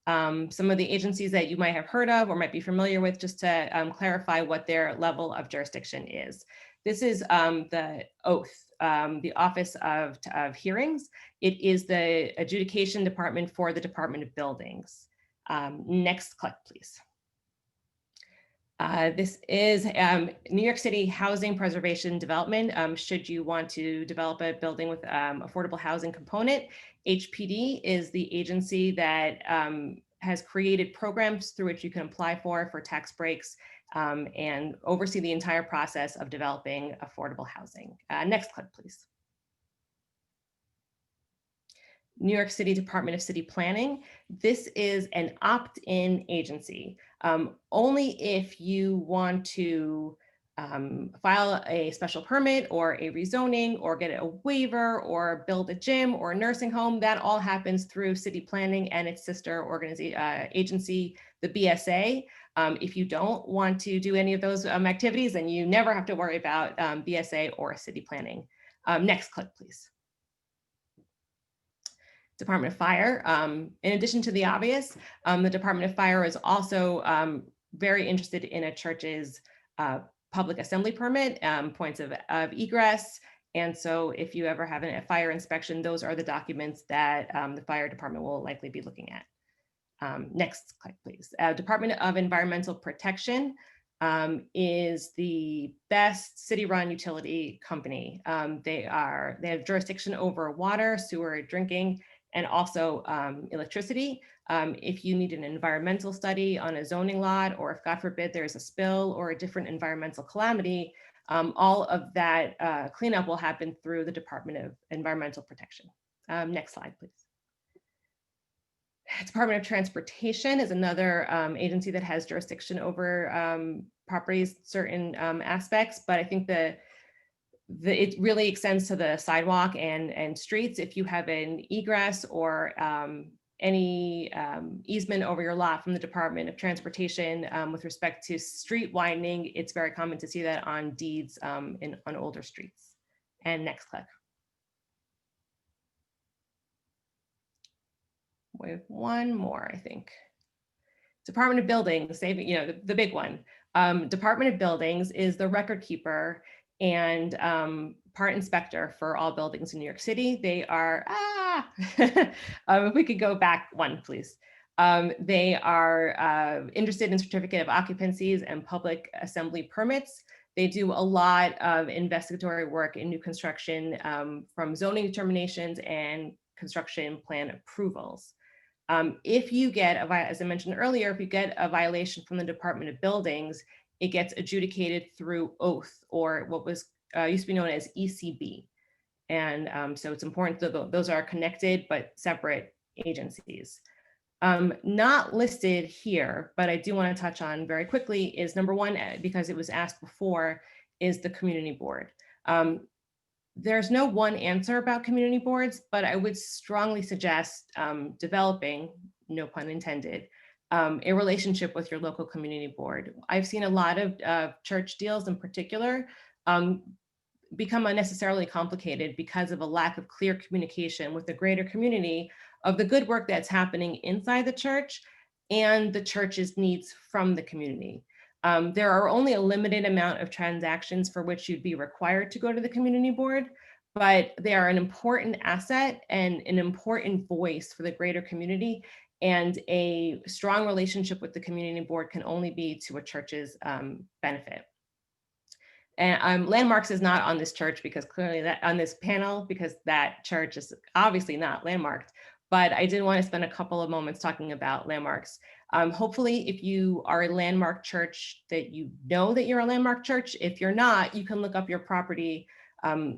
some of the agencies that you might have heard of or might be familiar with, just to clarify what their level of jurisdiction is. This is the oath, the Office of Hearings. It is the adjudication department for the Department of Buildings. Next click, please. This is New York City Housing Preservation Development. Should you want to develop a building with affordable housing component, HPD is the agency that has created programs through which you can apply for tax breaks and oversee the entire process of developing affordable housing. Next click, please. New York City Department of City Planning. This is an opt-in agency. Only if you want to file a special permit or a rezoning or get a waiver or build a gym or a nursing home, that all happens through city planning and its sister agency, the BSA. If you don't want to do any of those activities, then you never have to worry about BSA or city planning. Next click, please. Department of Fire. In addition to the obvious, the Department of Fire is also very interested in a church's public assembly permit, points of egress. And so if you ever have a fire inspection, those are the documents that the fire department will likely be looking at. Next click, please. Department of Environmental Protection is the best city-run utility company. They have jurisdiction over water, sewer, drinking, and also electricity. If you need an environmental study on a zoning lot, or if God forbid there's a spill or a different environmental calamity, all of that cleanup will happen through the Department of Environmental Protection. Next slide, please. Department of Transportation is another agency that has jurisdiction over properties, certain aspects, but I think it really extends to the sidewalk and streets. If you have an egress or any easement over your lot from the Department of Transportation with respect to street widening, it's very common to see that on deeds on older streets. And next click. We have one more, I think. Department of Buildings, the big one. Department of Buildings is the record keeper and part inspector for all buildings in New York City. They are, if we could go back one, please. They are interested in certificate of occupancies and public assembly permits. They do a lot of investigatory work in new construction, from zoning determinations and construction plan approvals. If you get, as I mentioned earlier, if you get a violation from the Department of Buildings, it gets adjudicated through oath, or what was used to be known as ECB. And so it's important that those are connected but separate agencies. Not listed here, but I do want to touch on very quickly is number one, because it was asked before, is the community board. There's no one answer about community boards, but I would strongly suggest developing, no pun intended, a relationship with your local community board. I've seen a lot of church deals in particular become unnecessarily complicated because of a lack of clear communication with the greater community of the good work that's happening inside the church and the church's needs from the community. There are only a limited amount of transactions for which you'd be required to go to the community board, but they are an important asset and an important voice for the greater community. And a strong relationship with the community board can only be to a church's benefit. And Landmarks is not on this church because clearly that on this panel, because that church is obviously not landmarked. But I did want to spend a couple of moments talking about landmarks. Hopefully, if you are a landmark church, that you know that you're a landmark church. If you're not, you can look up your property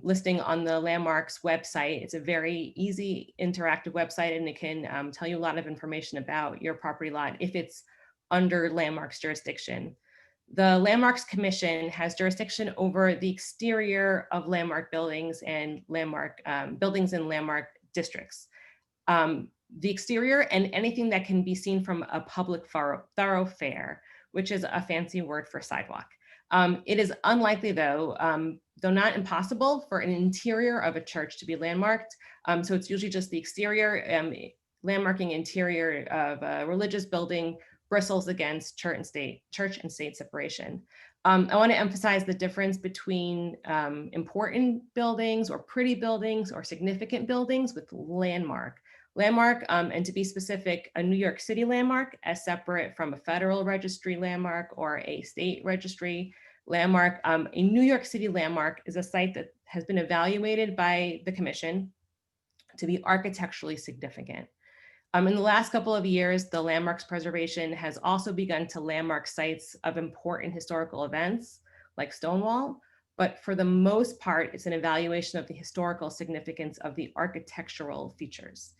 listing on the Landmarks website. It's a very easy, interactive website, and it can tell you a lot of information about your property lot if it's under Landmarks jurisdiction. The Landmarks Commission has jurisdiction over the exterior of landmark buildings and landmark buildings in landmark districts. The exterior and anything that can be seen from a public thoroughfare, which is a fancy word for sidewalk. It is unlikely, though not impossible, for an interior of a church to be landmarked. So it's usually just the exterior. Landmarking interior of a religious building bristles against church and state separation. I want to emphasize the difference between important buildings or pretty buildings or significant buildings with landmark. Landmark, and to be specific, a New York City landmark as separate from a federal registry landmark or a state registry landmark. A New York City landmark is a site that has been evaluated by the commission to be architecturally significant. In the last couple of years, the Landmarks Preservation has also begun to landmark sites of important historical events like Stonewall, but for the most part, it's an evaluation of the historical significance of the architectural features.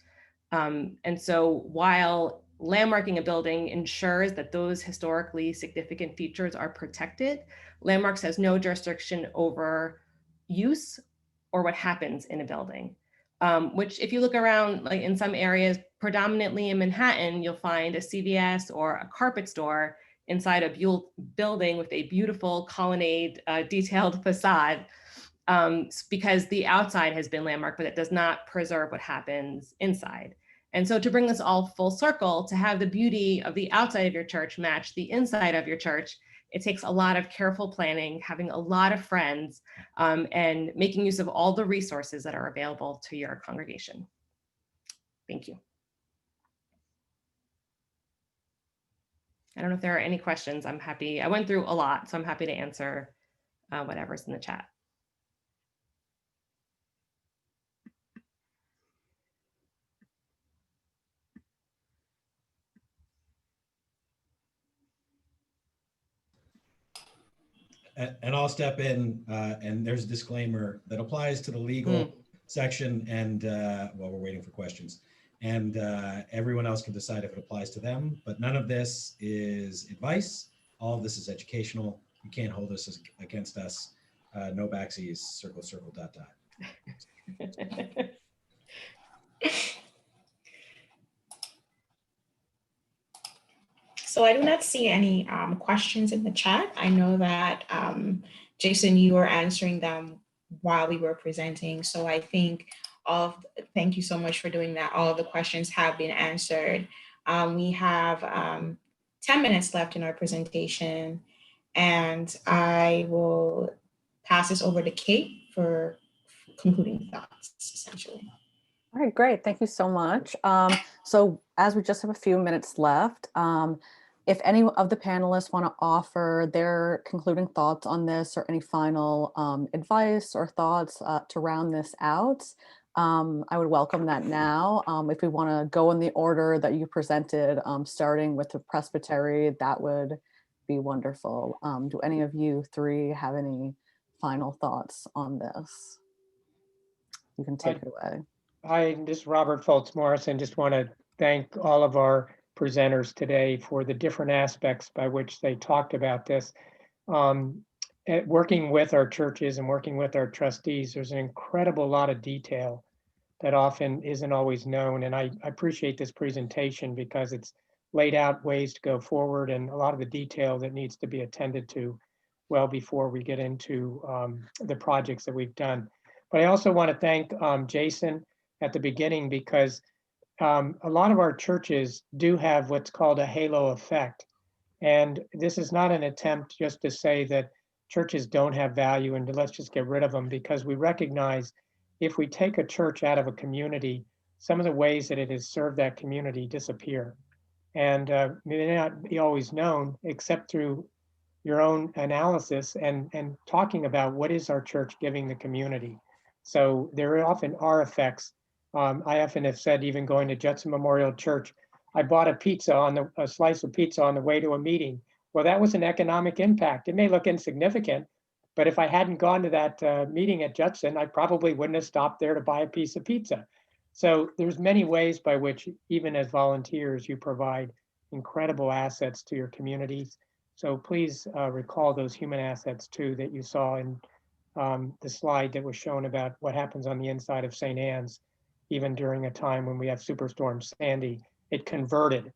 And so while landmarking a building ensures that those historically significant features are protected, Landmarks has no jurisdiction over use or what happens in a building. Which if you look around, like in some areas, predominantly in Manhattan, you'll find a CVS or a carpet store inside a building with a beautiful colonnade detailed facade, because the outside has been landmarked, but it does not preserve what happens inside. And so to bring this all full circle, to have the beauty of the outside of your church match the inside of your church, it takes a lot of careful planning, having a lot of friends, and making use of all the resources that are available to your congregation. Thank you. I don't know if there are any questions. I'm happy. I went through a lot, so I'm happy to answer whatever's in the chat. And I'll step in, and there's a disclaimer that applies to the legal section, and while we're waiting for questions, and everyone else can decide if it applies to them, but none of this is advice. All of this is educational. You can't hold this against us. No backsies, circle, circle, dot, dot. So I do not see any questions in the chat. I know that Jason, you were answering them while we were presenting. So I think thank you so much for doing that. All of the questions have been answered. We have 10 minutes left in our presentation, and I will pass this over to Kate for concluding thoughts, essentially. All right, great. Thank you so much. So as we just have a few minutes left, if any of the panelists want to offer their concluding thoughts on this or any final advice or thoughts to round this out, I would welcome that now. If we want to go in the order that you presented, starting with the presbytery, that would be wonderful. Do any of you three have any final thoughts on this? You can take it away. This is Robert Foltz Morrison. Just want to thank all of our presenters today for the different aspects by which they talked about this. Working with our churches and working with our trustees, there's an incredible lot of detail that often isn't always known. And I appreciate this presentation because it's laid out ways to go forward and a lot of the detail that needs to be attended to well before we get into the projects that we've done. But I also want to thank Jason at the beginning, because a lot of our churches do have what's called a halo effect. And this is not an attempt just to say that churches don't have value and let's just get rid of them, because we recognize if we take a church out of a community, some of the ways that it has served that community disappear. And may not be always known except through your own analysis and talking about what is our church giving the community. So there often are effects. I often have said, even going to Judson Memorial Church, I bought a slice of pizza on the way to a meeting. Well, that was an economic impact. It may look insignificant, but if I hadn't gone to that meeting at Judson, I probably wouldn't have stopped there to buy a piece of pizza. So there's many ways by which, even as volunteers, you provide incredible assets to your communities. So please recall those human assets too that you saw in the slide that was shown about what happens on the inside of St. Anne's, even during a time when we have Superstorm Sandy. It converted.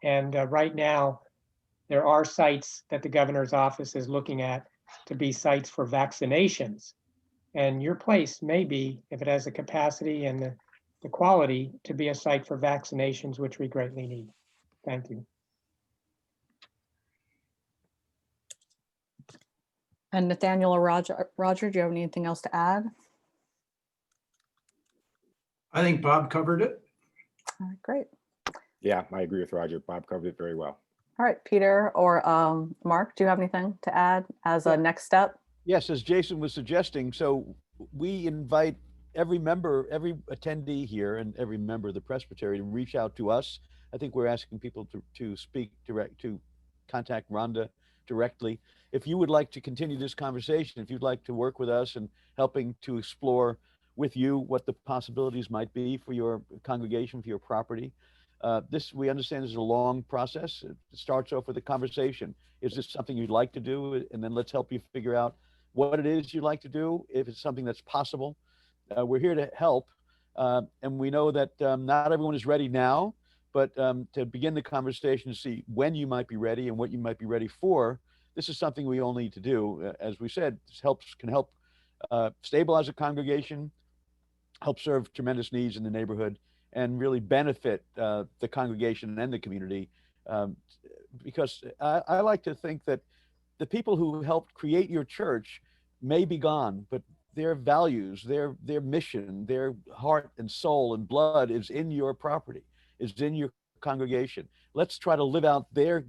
And right now, there are sites that the governor's office is looking at to be sites for vaccinations. And your place may be, if it has the capacity and the quality, to be a site for vaccinations, which we greatly need. Thank you. And Nathaniel or Roger, do you have anything else to add? I think Bob covered it. All right, great. Yeah, I agree with Roger. Bob covered it very well. All right, Peter or Mark, do you have anything to add as a next step? Yes, as Jason was suggesting, so we invite every member, every attendee here and every member of the Presbytery to reach out to us. I think we're asking people to speak to contact Rhonda directly. If you would like to continue this conversation, if you'd like to work with us and helping to explore with you what the possibilities might be for your congregation, for your property, we understand this is a long process. It starts off with a conversation. Is this something you'd like to do? And then let's help you figure out what it is you'd like to do, if it's something that's possible. We're here to help. And we know that not everyone is ready now, but to begin the conversation to see when you might be ready and what you might be ready for, this is something we all need to do. As we said, this can help stabilize a congregation, help serve tremendous needs in the neighborhood, and really benefit the congregation and the community. Because I like to think that the people who helped create your church may be gone, but their values, their mission, their heart and soul and blood is in your property, is in your congregation. Let's try to live out their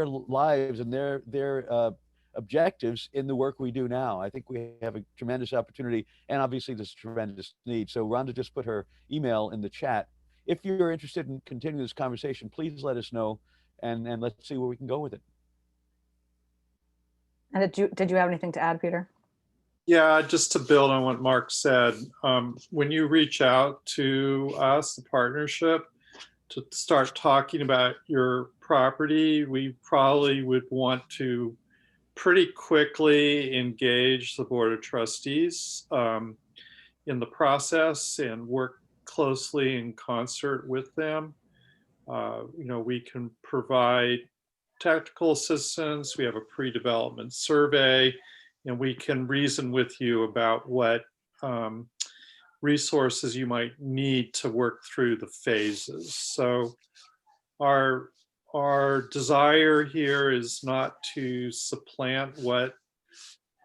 lives and their objectives in the work we do now. I think we have a tremendous opportunity, and obviously there's tremendous need. So Rhonda just put her email in the chat. If you're interested in continuing this conversation, please let us know, and let's see where we can go with it. And did you have anything to add, Peter? Yeah, just to build on what Mark said, when you reach out to us, the partnership, to start talking about your property, we probably would want to pretty quickly engage the Board of Trustees in the process and work closely in concert with them. We can provide technical assistance. We have a pre-development survey, and we can reason with you about what resources you might need to work through the phases. So our desire here is not to supplant what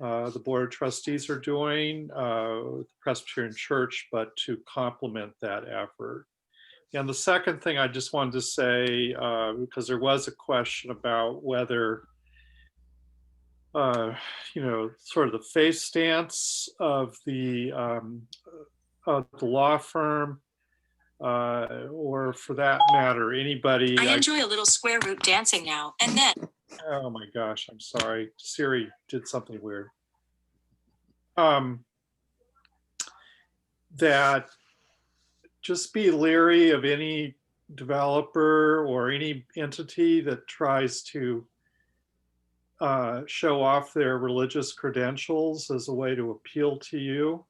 the Board of Trustees are doing, the Presbyterian Church, but to complement that effort. And the second thing I just wanted to say, because there was a question about whether, sort of the face stance of the law firm, or for that matter, anybody. I enjoy a little square root dancing now and then. Oh my gosh, I'm sorry. Siri did something weird. That just be leery of any developer or any entity that tries to show off their religious credentials as a way to appeal to you.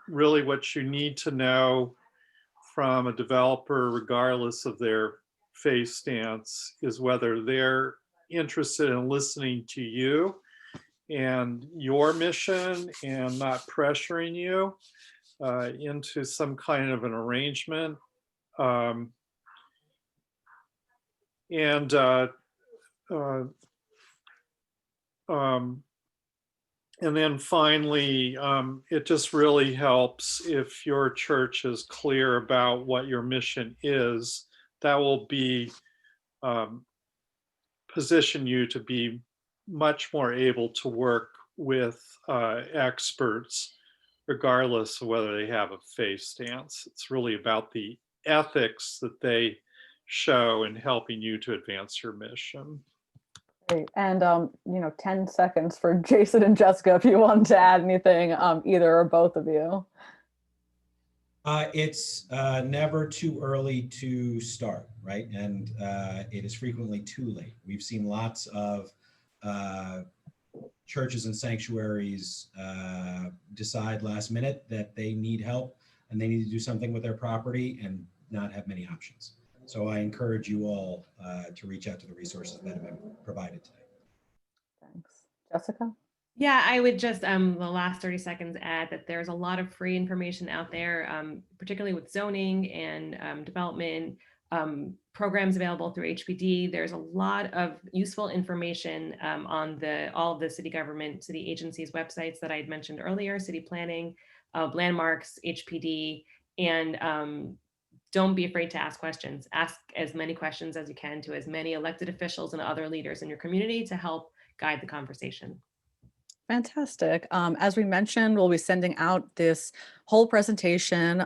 Really what you need to know from a developer, regardless of their faith stance, is whether they're interested in listening to you and your mission and not pressuring you into some kind of an arrangement. And then finally, it just really helps if your church is clear about what your mission is. That will be position you to be much more able to work with experts, regardless of whether they have a faith stance. It's really about the ethics that they show in helping you to advance your mission. Great. And 10 seconds for Jason and Jessica if you want to add anything, either or both of you. It's never too early to start, right? And it is frequently too late. We've seen lots of churches and sanctuaries decide last minute that they need help and they need to do something with their property and not have many options. So I encourage you all to reach out to the resources that have been provided today. Thanks. Jessica? Yeah, I would just, the last 30 seconds, add that there's a lot of free information out there, particularly with zoning and development programs available through HPD. There's a lot of useful information on all of the city government, city agencies websites that I had mentioned earlier, city planning, landmarks, HPD, and don't be afraid to ask questions. Ask as many questions as you can to as many elected officials and other leaders in your community to help guide the conversation. Fantastic. As we mentioned, we'll be sending out this whole presentation,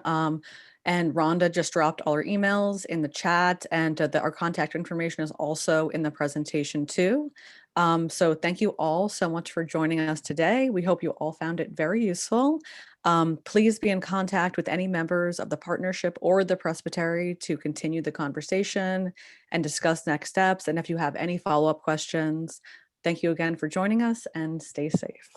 and Rhonda just dropped all her emails in the chat, and our contact information is also in the presentation too. So thank you all so much for joining us today. We hope you all found it very useful. Please be in contact with any members of the partnership or the presbytery to continue the conversation and discuss next steps. And if you have any follow-up questions, thank you again for joining us and stay safe.